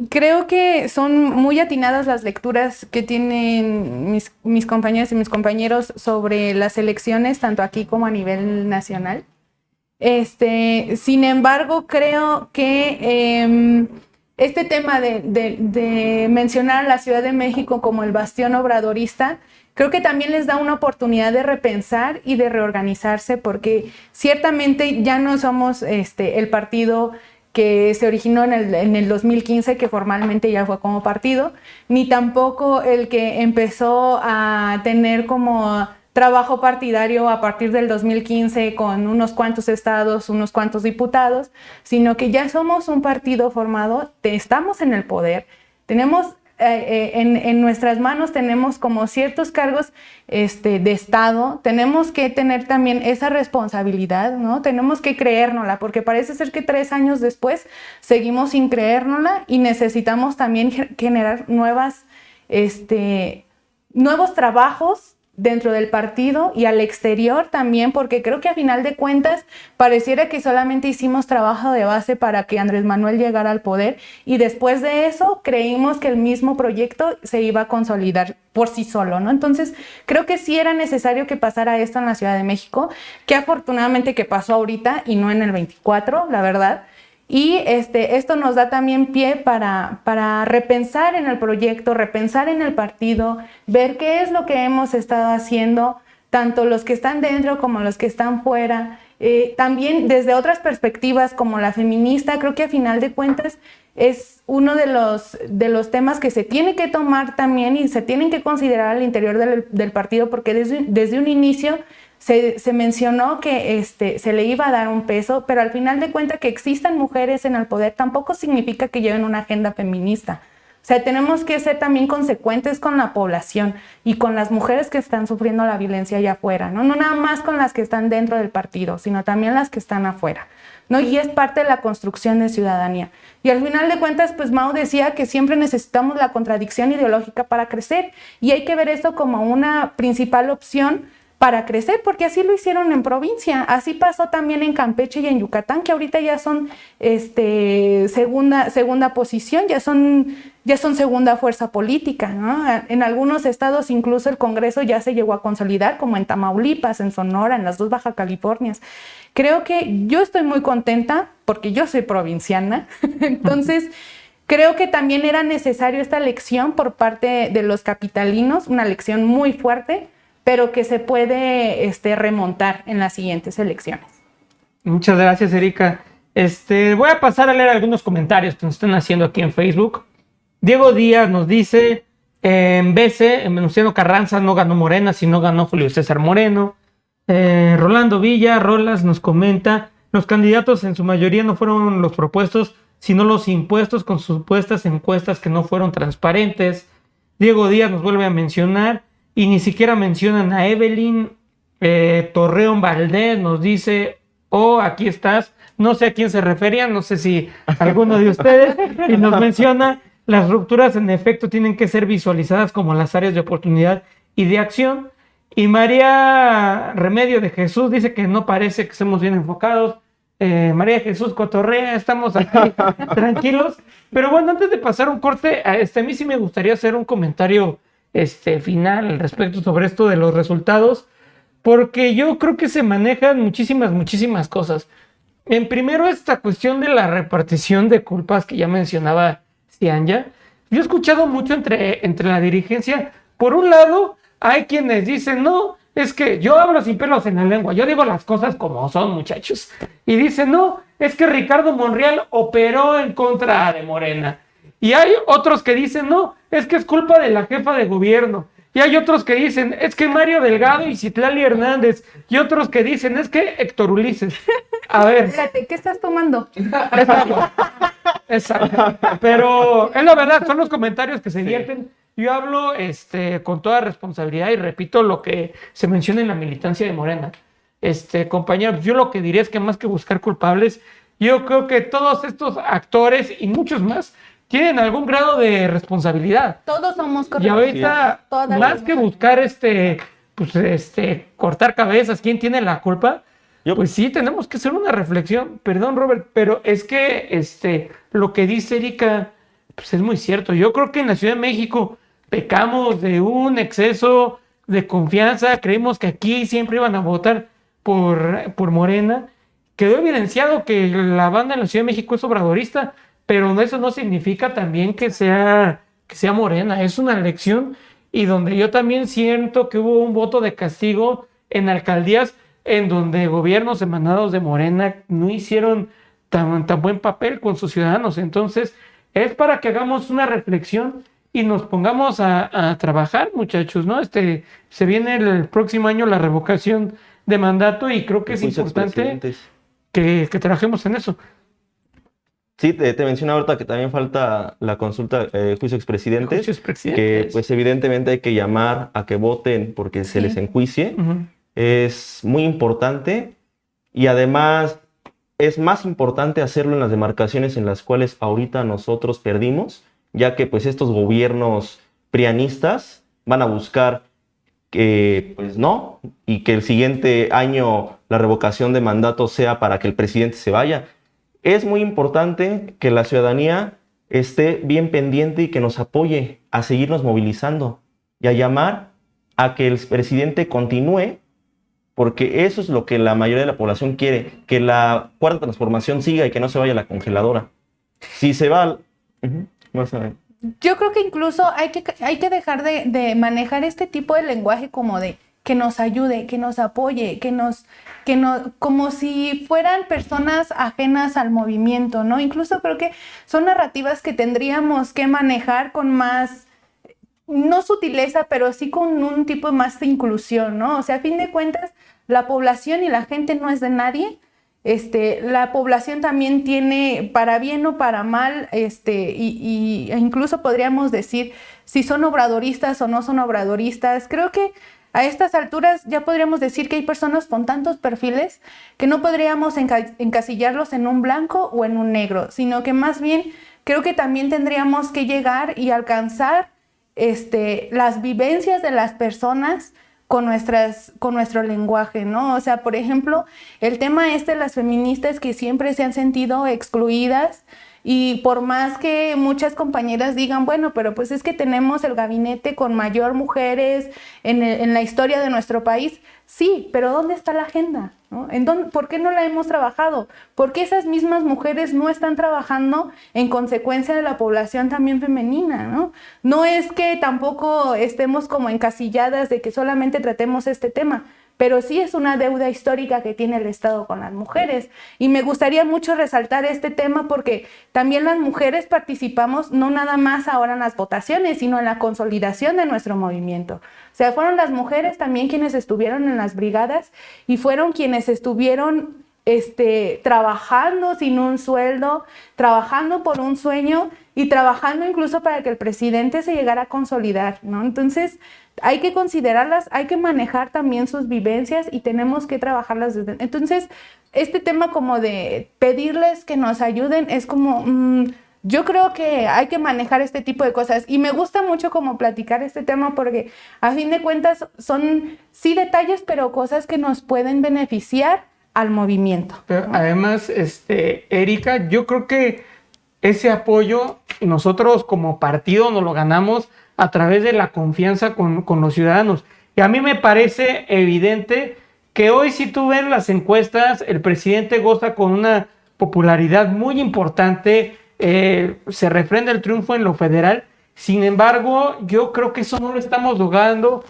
Creo que son muy atinadas las lecturas que tienen mis compañeras y mis compañeros sobre las elecciones, tanto aquí como a nivel nacional. Sin embargo, creo que este tema de mencionar a la Ciudad de México como el bastión obradorista, creo que también les da una oportunidad de repensar y de reorganizarse, porque ciertamente ya no somos el partido que se originó en el 2015, que formalmente ya fue como partido, ni tampoco el que empezó a tener como trabajo partidario a partir del 2015 con unos cuantos estados, unos cuantos diputados, sino que ya somos un partido formado, estamos en el poder, tenemos en nuestras manos tenemos como ciertos cargos de Estado, tenemos que tener también esa responsabilidad, ¿no? Tenemos que creérnosla, porque parece ser que 3 años después seguimos sin creérnosla y necesitamos también generar nuevos trabajos dentro del partido y al exterior también, porque creo que a final de cuentas pareciera que solamente hicimos trabajo de base para que Andrés Manuel llegara al poder y después de eso creímos que el mismo proyecto se iba a consolidar por sí solo, ¿no? Entonces creo que sí era necesario que pasara esto en la Ciudad de México, que afortunadamente que pasó ahorita y no en el 24, la verdad. Y esto nos da también pie para repensar en el proyecto, repensar en el partido, ver qué es lo que hemos estado haciendo, tanto los que están dentro como los que están fuera. También desde otras perspectivas como la feminista, creo que a final de cuentas es uno de los temas que se tiene que tomar también y se tienen que considerar al interior del partido, porque desde un inicio se mencionó que se le iba a dar un peso, pero al final de cuentas que existan mujeres en el poder tampoco significa que lleven una agenda feminista. O sea, tenemos que ser también consecuentes con la población y con las mujeres que están sufriendo la violencia allá afuera, ¿no? No nada más con las que están dentro del partido, sino también las que están afuera, ¿no? Y es parte de la construcción de ciudadanía. Y al final de cuentas, pues Mao decía que siempre necesitamos la contradicción ideológica para crecer y hay que ver esto como una principal opción para crecer, porque así lo hicieron en provincia, así pasó también en Campeche y en Yucatán, que ahorita ya son segunda posición, ya son segunda fuerza política, ¿no? En algunos estados incluso el Congreso ya se llegó a consolidar, como en Tamaulipas, en Sonora, en las 2 Baja Californias. Creo que yo estoy muy contenta porque yo soy provinciana, entonces creo que también era necesario esta lección por parte de los capitalinos, una lección muy fuerte, pero que se puede remontar en las siguientes elecciones. Muchas gracias, Erika. Voy a pasar a leer algunos comentarios que nos están haciendo aquí en Facebook. Diego Díaz nos dice, en BC, en Venustiano Carranza no ganó Morena, sino ganó Julio César Moreno. Rolando Villa, Rolas nos comenta, los candidatos en su mayoría no fueron los propuestos, sino los impuestos con supuestas encuestas que no fueron transparentes. Diego Díaz nos vuelve a mencionar y ni siquiera mencionan a Evelyn. Torreón Valdés nos dice, aquí estás, no sé a quién se refería, no sé si alguno de ustedes, y nos menciona, las rupturas en efecto tienen que ser visualizadas como las áreas de oportunidad y de acción. Y María Remedio de Jesús dice que no parece que estemos bien enfocados. María de Jesús cotorrea, estamos aquí tranquilos. Pero bueno, antes de pasar un corte, a mí sí me gustaría hacer un comentario final al respecto sobre esto de los resultados, porque yo creo que se manejan muchísimas cosas. En primero, esta cuestión de la repartición de culpas que ya mencionaba Cianya. Yo he escuchado mucho entre la dirigencia. Por un lado, hay quienes dicen, no, es que yo hablo sin pelos en la lengua, yo digo las cosas como son, muchachos. Y dicen, no, es que Ricardo Monreal operó en contra de Morena. Y hay otros que dicen, no, es que es culpa de la jefa de gobierno. Y hay otros que dicen, es que Mario Delgado y Citlali Hernández. Y otros que dicen, es que Héctor Ulises. A ver. Espérate, ¿qué estás tomando? Exacto. Pero es la verdad, son los comentarios que se vierten. Yo hablo con toda responsabilidad y repito lo que se menciona en la militancia de Morena. Compañeros, yo lo que diría es que más que buscar culpables, yo creo que todos estos actores y muchos más tienen algún grado de responsabilidad. Todos somos correctos. Y ahorita, más que buscar cortar cabezas, quién tiene la culpa, pues sí, tenemos que hacer una reflexión. Perdón, Robert, pero es que lo que dice Erika, pues es muy cierto. Yo creo que en la Ciudad de México pecamos de un exceso de confianza, creímos que aquí siempre iban a votar por Morena. Quedó evidenciado que la banda en la Ciudad de México es obradorista, pero eso no significa también que sea Morena. Es una elección y donde yo también siento que hubo un voto de castigo en alcaldías en donde gobiernos emanados de Morena no hicieron tan buen papel con sus ciudadanos. Entonces, es para que hagamos una reflexión y nos pongamos a trabajar, muchachos, ¿no? Se viene el próximo año la revocación de mandato y creo que es importante que trabajemos en eso. Sí, te menciono ahorita que también falta la consulta juicio expresidentes, que pues evidentemente hay que llamar a que voten porque se les enjuicie. Uh-huh. Es muy importante y además es más importante hacerlo en las demarcaciones en las cuales ahorita nosotros perdimos, ya que pues estos gobiernos prianistas van a buscar que pues no, y que el siguiente año la revocación de mandato sea para que el presidente se vaya. Es muy importante que la ciudadanía esté bien pendiente y que nos apoye a seguirnos movilizando y a llamar a que el presidente continúe, porque eso es lo que la mayoría de la población quiere, que la cuarta transformación siga y que no se vaya a la congeladora. Si se va... Vamos a ver. Yo creo que incluso hay que dejar de manejar este tipo de lenguaje como de que nos ayude, que nos apoye, como si fueran personas ajenas al movimiento, ¿no? Incluso creo que son narrativas que tendríamos que manejar con más, no sutileza, pero sí con un tipo más de inclusión, ¿no? O sea, a fin de cuentas, la población y la gente no es de nadie. La población también tiene, para bien o para mal, y incluso podríamos decir si son obradoristas o no son obradoristas. Creo que a estas alturas ya podríamos decir que hay personas con tantos perfiles que no podríamos encasillarlos en un blanco o en un negro, sino que más bien creo que también tendríamos que llegar y alcanzar las vivencias de las personas con nuestro lenguaje, ¿no? O sea, por ejemplo, el tema de las feministas que siempre se han sentido excluidas y por más que muchas compañeras digan, bueno, pero pues es que tenemos el gabinete con mayor mujeres en la historia de nuestro país. Sí, pero ¿dónde está la agenda? ¿No? ¿Por qué no la hemos trabajado? ¿Por qué esas mismas mujeres no están trabajando en consecuencia de la población también femenina? ¿No? No es que tampoco estemos como encasilladas de que solamente tratemos este tema, pero sí es una deuda histórica que tiene el Estado con las mujeres. Y me gustaría mucho resaltar este tema porque también las mujeres participamos no nada más ahora en las votaciones, sino en la consolidación de nuestro movimiento. O sea, fueron las mujeres también quienes estuvieron en las brigadas y fueron quienes estuvieron trabajando sin un sueldo, trabajando por un sueño y trabajando incluso para que el presidente se llegara a consolidar, ¿no? Entonces, hay que considerarlas, hay que manejar también sus vivencias y tenemos que trabajarlas desde... Entonces, este tema como de pedirles que nos ayuden es como... yo creo que hay que manejar este tipo de cosas y me gusta mucho como platicar este tema porque a fin de cuentas son sí detalles, pero cosas que nos pueden beneficiar al movimiento. Pero además, Erika, yo creo que ese apoyo nosotros como partido nos lo ganamos a través de la confianza con los ciudadanos. Y a mí me parece evidente que hoy, si tú ves las encuestas, el presidente goza con una popularidad muy importante, se refrenda el triunfo en lo federal. Sin embargo, yo creo que eso no lo estamos logrando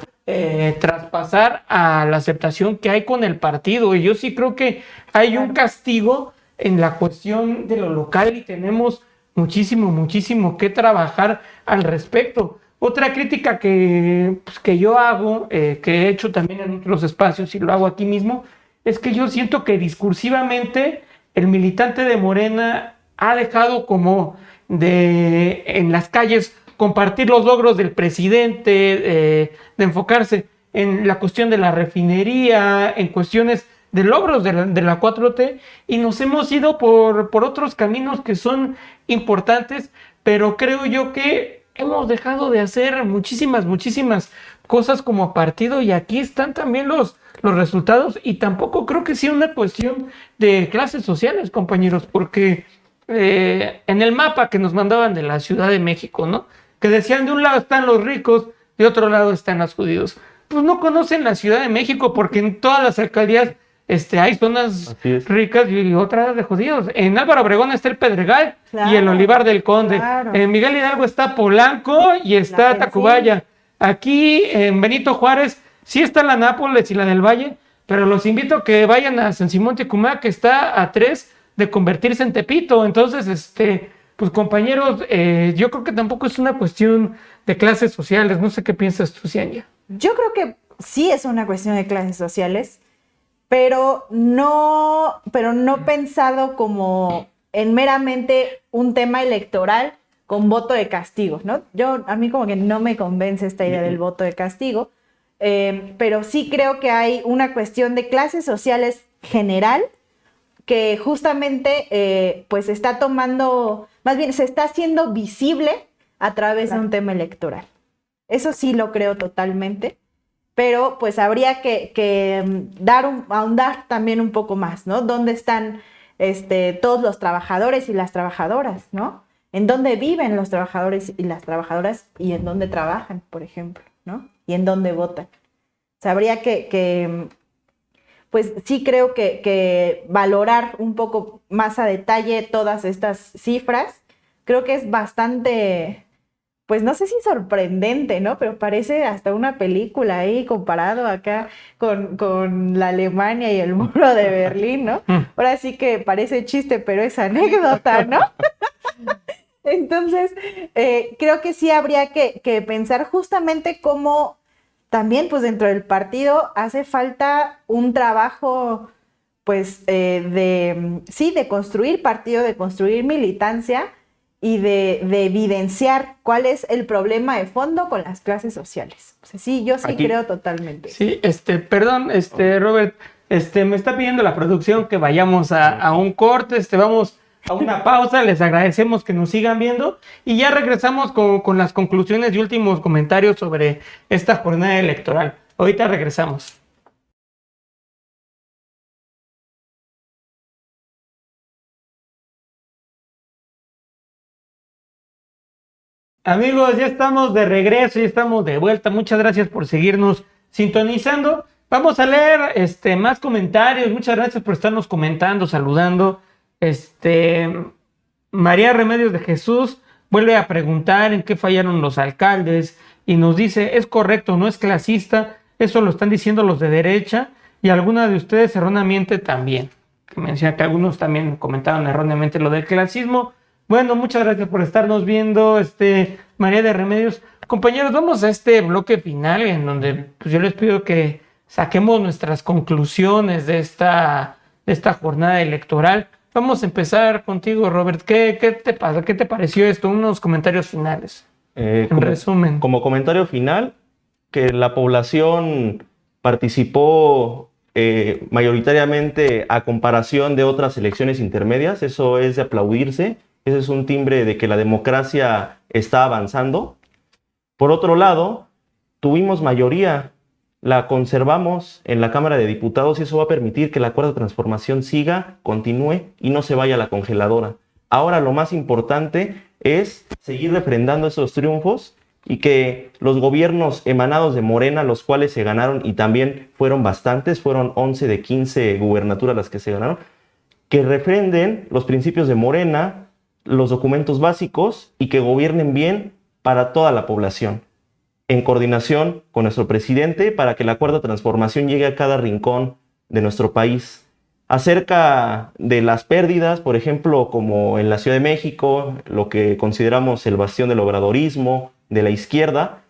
traspasar a la aceptación que hay con el partido. Y yo sí creo que hay un castigo en la cuestión de lo local y tenemos muchísimo que trabajar al respecto. Otra crítica que yo hago, que he hecho también en otros espacios y lo hago aquí mismo, es que yo siento que discursivamente el militante de Morena ha dejado como en las calles compartir los logros del presidente, de enfocarse en la cuestión de la refinería, en cuestiones de logros de la 4T, y nos hemos ido por otros caminos que son importantes, pero creo yo que hemos dejado de hacer muchísimas cosas como partido, y aquí están también los resultados, y tampoco creo que sea una cuestión de clases sociales, compañeros, porque en el mapa que nos mandaban de la Ciudad de México, ¿no?, que decían de un lado están los ricos, de otro lado están los judíos, pues no conocen la Ciudad de México, porque en todas las alcaldías hay zonas ricas y otras de judíos. En Álvaro Obregón está el Pedregal, claro, y el Olivar del Conde. Claro. En Miguel Hidalgo está Polanco y está Tacubaya. Aquí en Benito Juárez sí está la Nápoles y la del Valle, pero los invito a que vayan a San Simón Tecumá, que está a 3 de convertirse en Tepito. Entonces, pues compañeros, yo creo que tampoco es una cuestión de clases sociales. No sé qué piensas tú, Cianya. Yo creo que sí es una cuestión de clases sociales, pero no pensado como en meramente un tema electoral con voto de castigo, ¿no? A mí como que no me convence esta idea del voto de castigo, pero sí creo que hay una cuestión de clases sociales general que justamente pues está tomando, más bien se está haciendo visible a través de un tema electoral. Eso sí lo creo totalmente. Pero pues habría que ahondar también un poco más, ¿no? ¿Dónde están todos los trabajadores y las trabajadoras, ¿no? ¿En dónde viven los trabajadores y las trabajadoras y en dónde trabajan, por ejemplo, ¿no? Y en dónde votan. O sea, habría pues sí creo que valorar un poco más a detalle todas estas cifras. Creo que es bastante... pues no sé si sorprendente, ¿no? Pero parece hasta una película ahí comparado acá con la Alemania y el muro de Berlín, ¿no? Ahora sí que parece chiste, pero es anécdota, ¿no? Entonces, creo que sí habría que pensar justamente cómo también, pues dentro del partido hace falta un trabajo, pues, de construir partido, de construir militancia, y de evidenciar cuál es el problema de fondo con las clases sociales. O sea, sí, yo sí creo totalmente. Sí, perdón, Robert, me está pidiendo la producción que vayamos a un corte, vamos a una pausa, les agradecemos que nos sigan viendo y ya regresamos con las conclusiones y últimos comentarios sobre esta jornada electoral. Ahorita regresamos. Amigos, ya estamos de regreso, ya estamos de vuelta. Muchas gracias por seguirnos sintonizando. Vamos a leer más comentarios. Muchas gracias por estarnos comentando, saludando. María Remedios de Jesús vuelve a preguntar en qué fallaron los alcaldes y nos dice, es correcto, no es clasista, eso lo están diciendo los de derecha, y alguna de ustedes erróneamente también. Que menciona que algunos también comentaron erróneamente lo del clasismo. Bueno, muchas gracias por estarnos viendo, María de Remedios. Compañeros, vamos a este bloque final en donde pues, yo les pido que saquemos nuestras conclusiones de esta jornada electoral. Vamos a empezar contigo, Robert. ¿Qué te pasa? ¿Qué te pareció esto? Unos comentarios finales. En resumen. Como comentario final, que la población participó mayoritariamente a comparación de otras elecciones intermedias. Eso es de aplaudirse. Ese es un timbre de que la democracia está avanzando. Por otro lado, tuvimos mayoría, la conservamos en la Cámara de Diputados y eso va a permitir que la Cuarta Transformación siga, continúe y no se vaya a la congeladora. Ahora lo más importante es seguir refrendando esos triunfos y que los gobiernos emanados de Morena, los cuales se ganaron y también fueron bastantes, fueron 11 de 15 gubernaturas las que se ganaron, que refrenden los principios de Morena, los documentos básicos y que gobiernen bien para toda la población, en coordinación con nuestro presidente para que la Cuarta Transformación llegue a cada rincón de nuestro país. Acerca de las pérdidas, por ejemplo, como en la Ciudad de México, lo que consideramos el bastión del obradorismo, de la izquierda,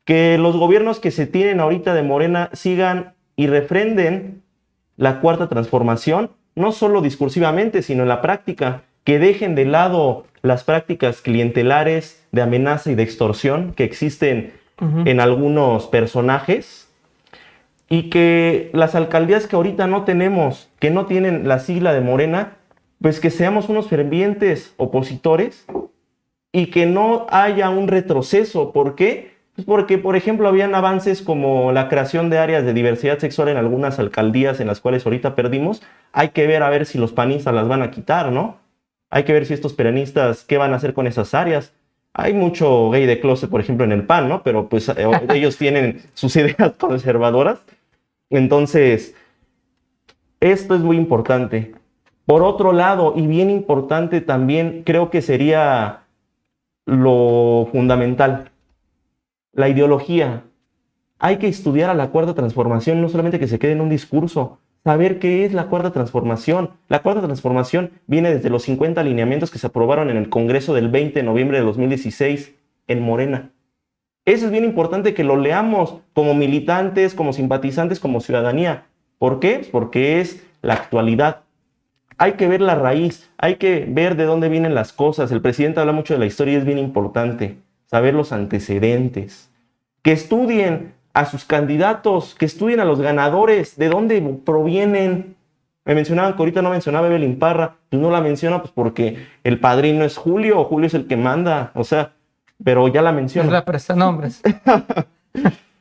que los gobiernos que se tienen ahorita de Morena sigan y refrenden la Cuarta Transformación, no solo discursivamente, sino en la práctica, que dejen de lado las prácticas clientelares de amenaza y de extorsión que existen en algunos personajes y que las alcaldías que ahorita no tenemos, que no tienen la sigla de Morena, pues que seamos unos fervientes opositores y que no haya un retroceso. ¿Por qué? Pues porque, por ejemplo, habían avances como la creación de áreas de diversidad sexual en algunas alcaldías en las cuales ahorita perdimos. Hay que ver a ver si los panistas las van a quitar, ¿no? Hay que ver si estos peronistas, ¿qué van a hacer con esas áreas? Hay mucho gay de closet, por ejemplo, en el PAN, ¿no? Pero pues ellos tienen sus ideas conservadoras. Entonces, esto es muy importante. Por otro lado, y bien importante también, creo que sería lo fundamental, la ideología. Hay que estudiar a la Cuarta Transformación, no solamente que se quede en un discurso. Saber qué es la Cuarta Transformación. La Cuarta Transformación viene desde los 50 lineamientos que se aprobaron en el Congreso del 20 de noviembre de 2016 en Morena. Eso es bien importante que lo leamos como militantes, como simpatizantes, como ciudadanía. ¿Por qué? Porque es la actualidad. Hay que ver la raíz, hay que ver de dónde vienen las cosas. El presidente habla mucho de la historia y es bien importante saber los antecedentes. Que estudien a sus candidatos, que estudien a los ganadores, de dónde provienen. Me mencionaban que ahorita no mencionaba a Evelyn Parra, pues no la menciona pues porque el padrino es Julio, o Julio es el que manda, o sea, pero ya la menciona. Es la prestanombres.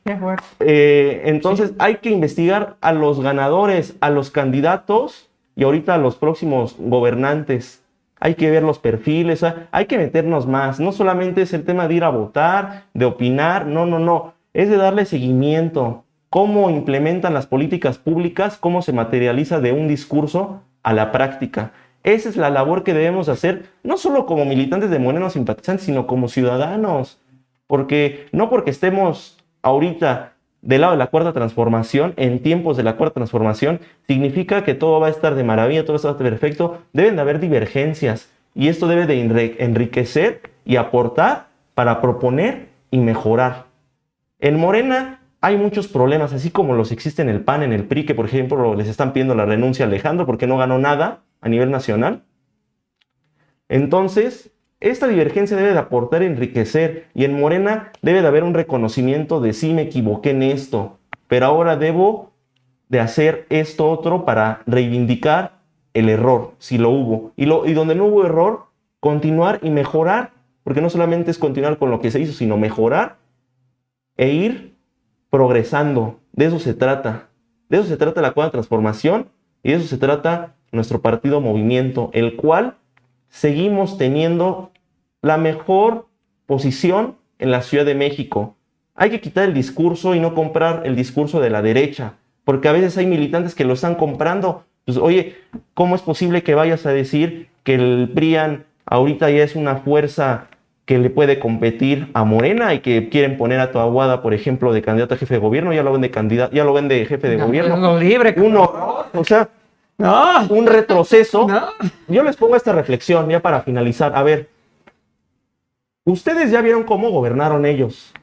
Qué fuerte. Entonces hay que investigar a los ganadores, a los candidatos y ahorita a los próximos gobernantes. Hay que ver los perfiles, hay que meternos más. No solamente es el tema de ir a votar, de opinar, no. Es de darle seguimiento, cómo implementan las políticas públicas, cómo se materializa de un discurso a la práctica. Esa es la labor que debemos hacer, no solo como militantes de Morena o simpatizantes, sino como ciudadanos. No porque estemos ahorita del lado de la Cuarta Transformación, en tiempos de la Cuarta Transformación, significa que todo va a estar de maravilla, todo va a estar perfecto. Deben de haber divergencias y esto debe de enriquecer y aportar para proponer y mejorar. En Morena hay muchos problemas, así como los existen en el PAN, en el PRI, que por ejemplo les están pidiendo la renuncia a Alejandro porque no ganó nada a nivel nacional. Entonces, esta divergencia debe de aportar, enriquecer, y en Morena debe de haber un reconocimiento de sí me equivoqué en esto, pero ahora debo de hacer esto otro para reivindicar el error, si lo hubo. Y donde no hubo error, continuar y mejorar, porque no solamente es continuar con lo que se hizo, sino mejorar e ir progresando. De eso se trata. De eso se trata la Cuarta Transformación y de eso se trata nuestro partido Movimiento, el cual seguimos teniendo la mejor posición en la Ciudad de México. Hay que quitar el discurso y no comprar el discurso de la derecha, porque a veces hay militantes que lo están comprando. Pues, oye, ¿cómo es posible que vayas a decir que el PRIAN ahorita ya es una fuerza que le puede competir a Morena y que quieren poner a Taboada, por ejemplo, de candidato a jefe de gobierno, ya lo ven de candidato, ya lo ven de jefe de gobierno. No, libre. Uno, o sea, No. un retroceso. No. Yo les pongo esta reflexión ya para finalizar. A ver, ustedes ya vieron cómo gobernaron ellos.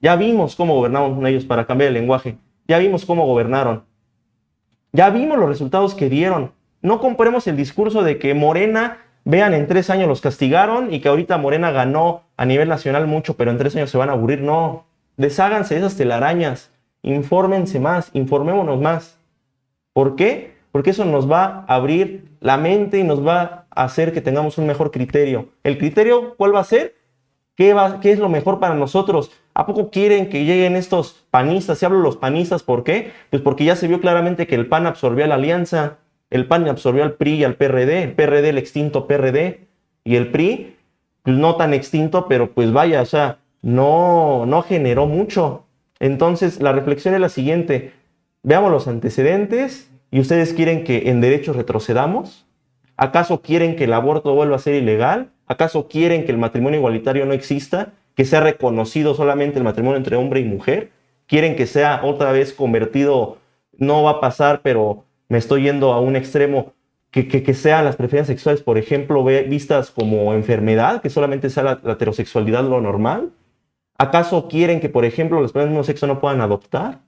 Ya vimos cómo gobernaron ellos, para cambiar el lenguaje. Ya vimos cómo gobernaron. Ya vimos los resultados que dieron. No compremos el discurso de que Morena, vean, en 3 años los castigaron y que ahorita Morena ganó a nivel nacional mucho, pero en 3 años se van a aburrir. No, desháganse de esas telarañas. Infórmense más, informémonos más. ¿Por qué? Porque eso nos va a abrir la mente y nos va a hacer que tengamos un mejor criterio. ¿El criterio cuál va a ser? ¿Qué es lo mejor para nosotros? ¿A poco quieren que lleguen estos panistas? Si hablo de los panistas, ¿por qué? Pues porque ya se vio claramente que el PAN absorbió a la alianza, el PAN absorbió al PRI y al PRD, el PRD, el extinto PRD, y el PRI, pues no tan extinto, pero pues vaya, o sea, no generó mucho. Entonces, la reflexión es la siguiente: veamos los antecedentes. ¿Y ustedes quieren que en derechos retrocedamos? ¿Acaso quieren que el aborto vuelva a ser ilegal? ¿Acaso quieren que el matrimonio igualitario no exista? ¿Que sea reconocido solamente el matrimonio entre hombre y mujer? ¿Quieren que sea otra vez convertido? No va a pasar, pero me estoy yendo a un extremo. Que sean las preferencias sexuales, por ejemplo, vistas como enfermedad, que solamente sea la heterosexualidad lo normal. ¿Acaso quieren que, por ejemplo, las personas del mismo sexo no puedan adoptar?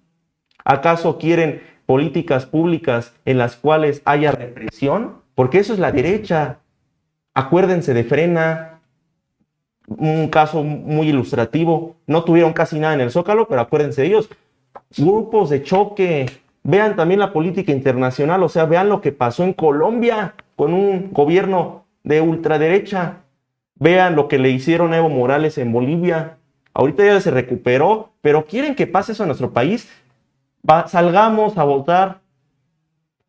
¿Acaso quieren políticas públicas en las cuales haya represión? Porque eso es la derecha. Acuérdense de Frena, un caso muy ilustrativo. No tuvieron casi nada en el Zócalo, pero acuérdense de ellos. Grupos de choque. Vean también la política internacional, o sea, vean lo que pasó en Colombia con un gobierno de ultraderecha. Vean lo que le hicieron a Evo Morales en Bolivia. Ahorita ya se recuperó, pero quieren que pase eso en nuestro país. Salgamos a votar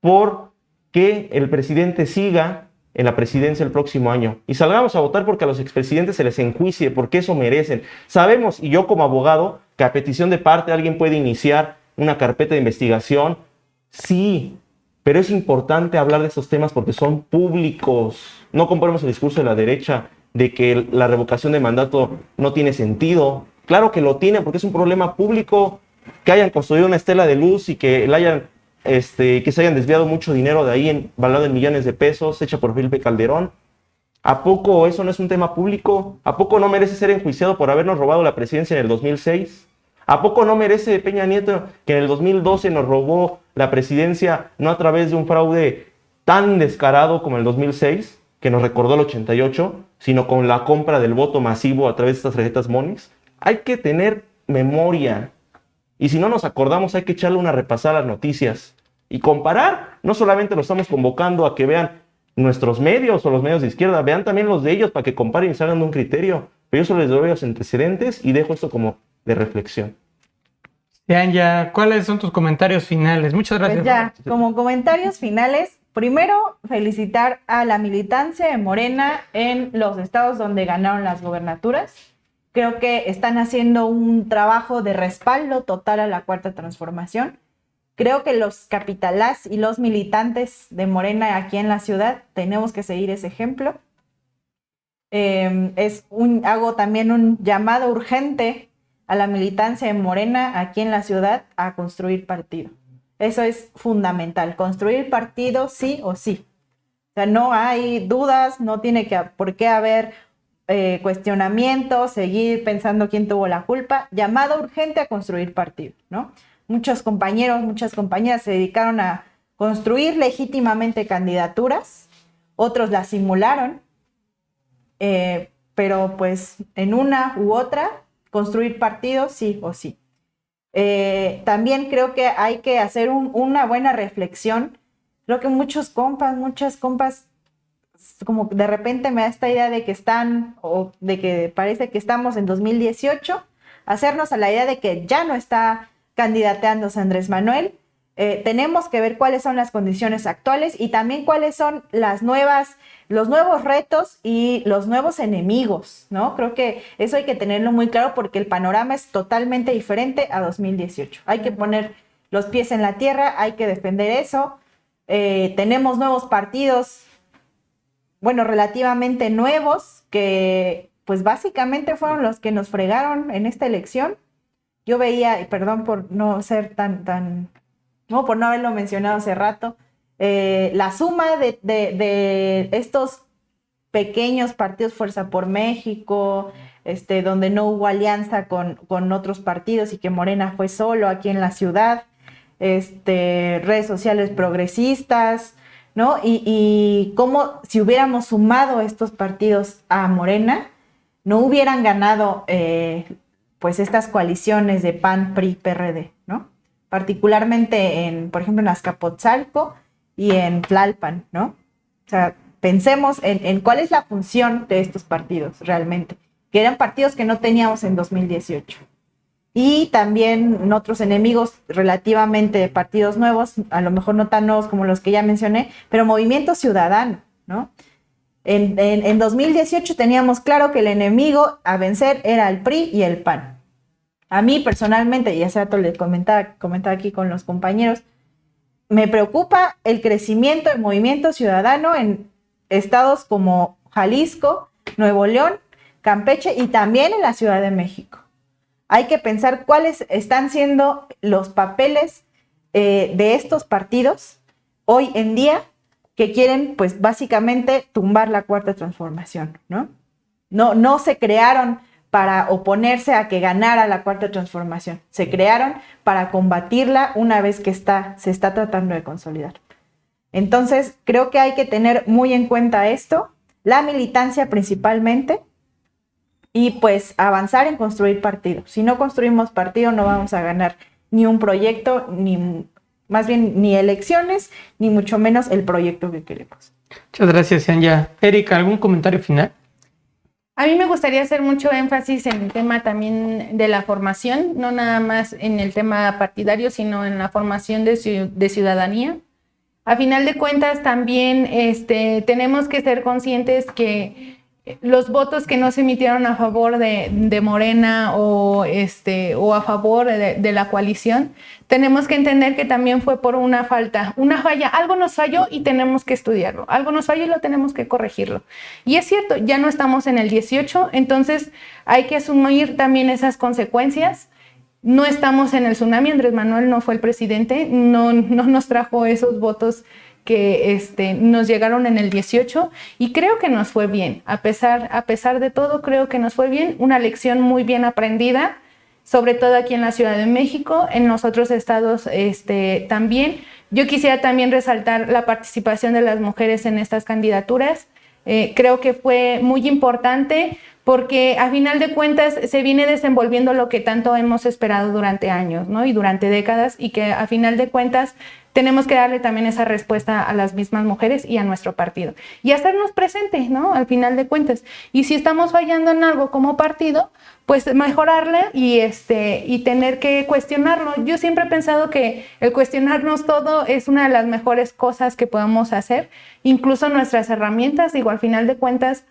por que el presidente siga en la presidencia el próximo año. Y salgamos a votar porque a los expresidentes se les enjuicie, porque eso merecen. Sabemos, y yo como abogado, que a petición de parte alguien puede iniciar una carpeta de investigación. Sí, pero es importante hablar de estos temas porque son públicos. No compremos el discurso de la derecha de que la revocación de mandato no tiene sentido. Claro que lo tiene, porque es un problema público. Que hayan construido una estela de luz y que se hayan desviado mucho dinero de ahí, valorado en millones de pesos, hecha por Felipe Calderón. ¿A poco eso no es un tema público? ¿A poco no merece ser enjuiciado por habernos robado la presidencia en el 2006? ¿A poco no merece Peña Nieto, que en el 2012 nos robó la presidencia, no a través de un fraude tan descarado como el 2006, que nos recordó el 88, sino con la compra del voto masivo a través de estas tarjetas Monis? Hay que tener memoria. Y si no nos acordamos, hay que echarle una repasada a las noticias y comparar. No solamente los estamos convocando a que vean nuestros medios o los medios de izquierda, vean también los de ellos para que comparen y salgan de un criterio. Pero yo solo les doy los antecedentes y dejo esto como de reflexión. Ya, ¿cuáles son tus comentarios finales? Muchas gracias. Pues ya, como comentarios finales, primero felicitar a la militancia de Morena en los estados donde ganaron las gobernaturas. Creo que están haciendo un trabajo de respaldo total a la Cuarta Transformación. Creo que los capitalás y los militantes de Morena aquí en la ciudad tenemos que seguir ese ejemplo. Hago también un llamado urgente a la militancia de Morena aquí en la ciudad a construir partido. Eso es fundamental, construir partido sí o sí. O sea, no hay dudas, no tiene por qué haber cuestionamientos, seguir pensando quién tuvo la culpa. Llamado urgente a construir partido, ¿no? Muchos compañeros, muchas compañeras se dedicaron a construir legítimamente candidaturas, otros las simularon, pero pues en una u otra, construir partido sí o sí. También creo que hay que hacer una buena reflexión. Creo que muchas compas, como de repente me da esta idea de que o de que parece que estamos en 2018, hacernos a la idea de que ya no está candidateándose Andrés Manuel. Tenemos que ver cuáles son las condiciones actuales y también cuáles son los nuevos retos y los nuevos enemigos, ¿no? Creo que eso hay que tenerlo muy claro porque el panorama es totalmente diferente a 2018. Hay que poner los pies en la tierra, hay que defender eso. Tenemos nuevos partidos, bueno, relativamente nuevos, que pues básicamente fueron los que nos fregaron en esta elección. Yo veía, y perdón por no ser no, por no haberlo mencionado hace rato, la suma de estos pequeños partidos, Fuerza por México, donde no hubo alianza con otros partidos y que Morena fue solo aquí en la ciudad, redes sociales progresistas, ¿no? Y cómo si hubiéramos sumado estos partidos a Morena, no hubieran ganado pues estas coaliciones de PAN, PRI, PRD, ¿no? Particularmente por ejemplo, en Azcapotzalco y en Tlalpan, ¿no? O sea, pensemos en cuál es la función de estos partidos realmente, que eran partidos que no teníamos en 2018. Y también otros enemigos relativamente de partidos nuevos, a lo mejor no tan nuevos como los que ya mencioné, pero Movimiento Ciudadano, ¿no? En 2018 teníamos claro que el enemigo a vencer era el PRI y el PAN. A mí personalmente, y hace rato les comentaba aquí con los compañeros, me preocupa el crecimiento del Movimiento Ciudadano en estados como Jalisco, Nuevo León, Campeche y también en la Ciudad de México. Hay que pensar cuáles están siendo los papeles de estos partidos hoy en día que quieren, pues, básicamente tumbar la Cuarta Transformación, ¿no? No se crearon para oponerse a que ganara la Cuarta Transformación. Se crearon para combatirla una vez que se está tratando de consolidar. Entonces, creo que hay que tener muy en cuenta esto, la militancia principalmente, y pues avanzar en construir partido. Si no construimos partido, no vamos a ganar ni un proyecto, más bien ni elecciones, ni mucho menos el proyecto que queremos. Muchas gracias, Anya. Erika, ¿algún comentario final? A mí me gustaría hacer mucho énfasis en el tema también de la formación, no nada más en el tema partidario, sino en la formación de ciudadanía. A final de cuentas, también tenemos que ser conscientes que los votos que no se emitieron a favor de Morena o a favor de la coalición, tenemos que entender que también fue por una falla, algo nos falló y tenemos que estudiarlo, algo nos falló y lo tenemos que corregirlo. Y es cierto, ya no estamos en el 18, entonces hay que asumir también esas consecuencias. No estamos en el tsunami, Andrés Manuel no fue el presidente, no nos trajo esos votos que nos llegaron en el 18 y creo que nos fue bien, a pesar de todo creo que nos fue bien, una lección muy bien aprendida, sobre todo aquí en la Ciudad de México, en los otros estados también. Yo quisiera también resaltar la participación de las mujeres en estas candidaturas, creo que fue muy importante porque a final de cuentas se viene desenvolviendo lo que tanto hemos esperado durante años, ¿no? Y durante décadas, y que a final de cuentas tenemos que darle también esa respuesta a las mismas mujeres y a nuestro partido. Y hacernos presentes, ¿no? Al final de cuentas. Y si estamos fallando en algo como partido, pues mejorarle y tener que cuestionarlo. Yo siempre he pensado que el cuestionarnos todo es una de las mejores cosas que podemos hacer. Incluso nuestras herramientas, digo, al final de cuentas,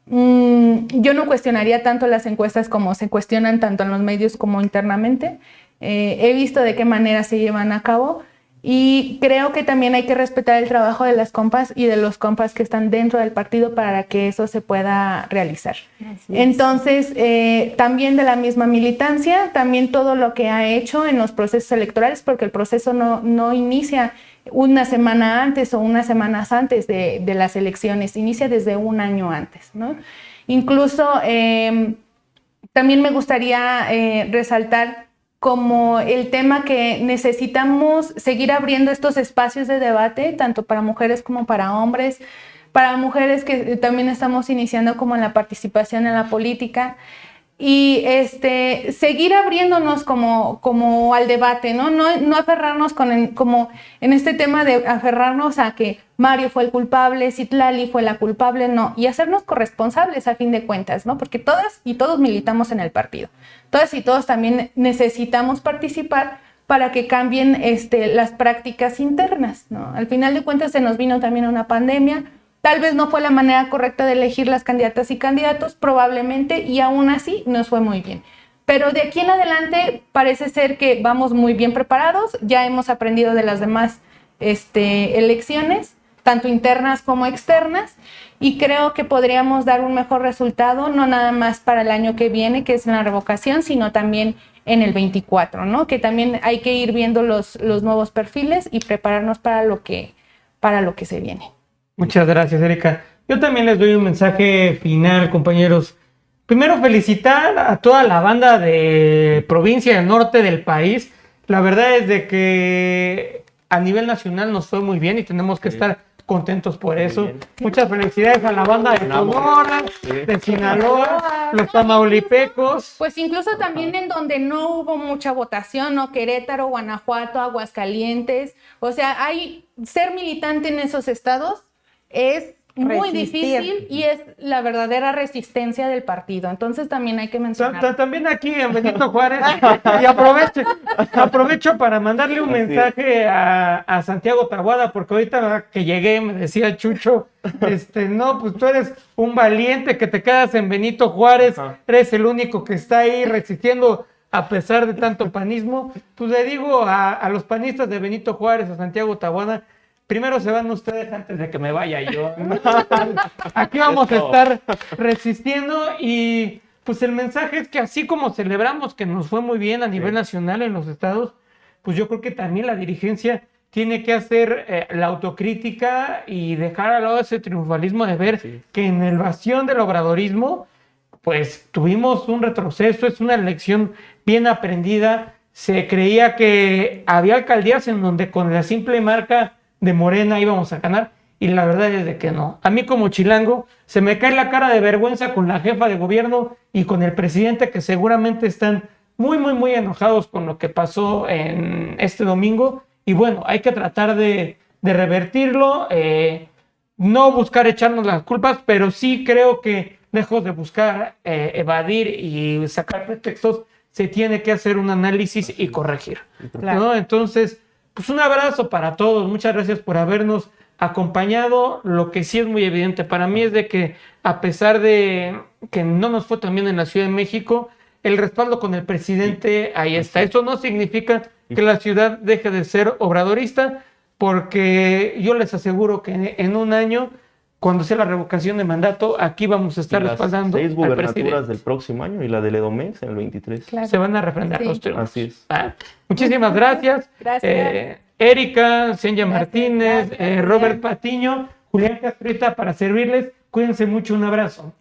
yo no cuestionaría tanto las encuestas como se cuestionan tanto en los medios como internamente. He visto de qué manera se llevan a cabo y creo que también hay que respetar el trabajo de las compas y de los compas que están dentro del partido para que eso se pueda realizar. Entonces, también de la misma militancia, también todo lo que ha hecho en los procesos electorales, porque el proceso no inicia una semana antes o unas semanas antes de las elecciones, inicia desde un año antes, ¿no? Incluso también me gustaría resaltar como el tema que necesitamos seguir abriendo estos espacios de debate, tanto para mujeres como para hombres, para mujeres que también estamos iniciando como en la participación en la política, y seguir abriéndonos como al debate, no aferrarnos como en este tema de aferrarnos a que Mario fue el culpable, Citlali fue la culpable, no, y hacernos corresponsables a fin de cuentas, ¿no? Porque todas y todos militamos en el partido, todas y todos también necesitamos participar para que cambien las prácticas internas, ¿no? Al final de cuentas se nos vino también una pandemia. Tal vez no fue la manera correcta de elegir las candidatas y candidatos, probablemente, y aún así nos fue muy bien. Pero de aquí en adelante parece ser que vamos muy bien preparados, ya hemos aprendido de las demás elecciones, tanto internas como externas, y creo que podríamos dar un mejor resultado, no nada más para el año que viene, que es la revocación, sino también en el 24, ¿no? Que también hay que ir viendo los nuevos perfiles y prepararnos para lo que se viene. Muchas gracias, Erika. Yo también les doy un mensaje final, compañeros. Primero, felicitar a toda la banda de provincia del norte del país. La verdad es de que a nivel nacional nos fue muy bien y tenemos que estar contentos por eso. Muchas felicidades a la banda de Sonora, de Sinaloa, los tamaulipecos. Pues incluso también en donde no hubo mucha votación, ¿no? Querétaro, Guanajuato, Aguascalientes. O sea, ser militante en esos estados es muy difícil y es la verdadera resistencia del partido. Entonces también hay que mencionar. También aquí en Benito Juárez, y aprovecho para mandarle un mensaje a Santiago Taboada, porque ahorita que llegué me decía Chucho, no, pues tú eres un valiente que te quedas en Benito Juárez, eres el único que está ahí resistiendo a pesar de tanto panismo. Pues le digo a los panistas de Benito Juárez, a Santiago Taboada, primero se van ustedes antes de que me vaya yo. Aquí vamos a estar resistiendo y pues el mensaje es que así como celebramos que nos fue muy bien a nivel nacional en los estados, pues yo creo que también la dirigencia tiene que hacer la autocrítica y dejar al lado ese triunfalismo de ver que en el bastión del obradorismo pues tuvimos un retroceso, es una elección bien aprendida. Se creía que había alcaldías en donde con la simple marca de Morena íbamos a ganar, y la verdad es de que no. A mí como chilango se me cae la cara de vergüenza con la jefa de gobierno y con el presidente, que seguramente están muy, muy, muy enojados con lo que pasó en este domingo, y bueno, hay que tratar de revertirlo, no buscar echarnos las culpas, pero sí creo que lejos de buscar evadir y sacar pretextos, se tiene que hacer un análisis y corregir, ¿no? Entonces, pues un abrazo para todos, muchas gracias por habernos acompañado. Lo que sí es muy evidente para mí es de que a pesar de que no nos fue tan bien en la Ciudad de México, el respaldo con el presidente ahí está. Eso no significa que la ciudad deje de ser obradorista, porque yo les aseguro que en un año, cuando sea la revocación de mandato, aquí vamos a estar respaldando. 6 gubernaturas del próximo año y la del Edomex en el 23. Claro. Se van a refrendar los triunfos. Así es. Muchísimas gracias. Gracias. Erika, Senya Martínez, gracias. Robert Patiño, Julián Castrita, para servirles. Cuídense mucho, un abrazo.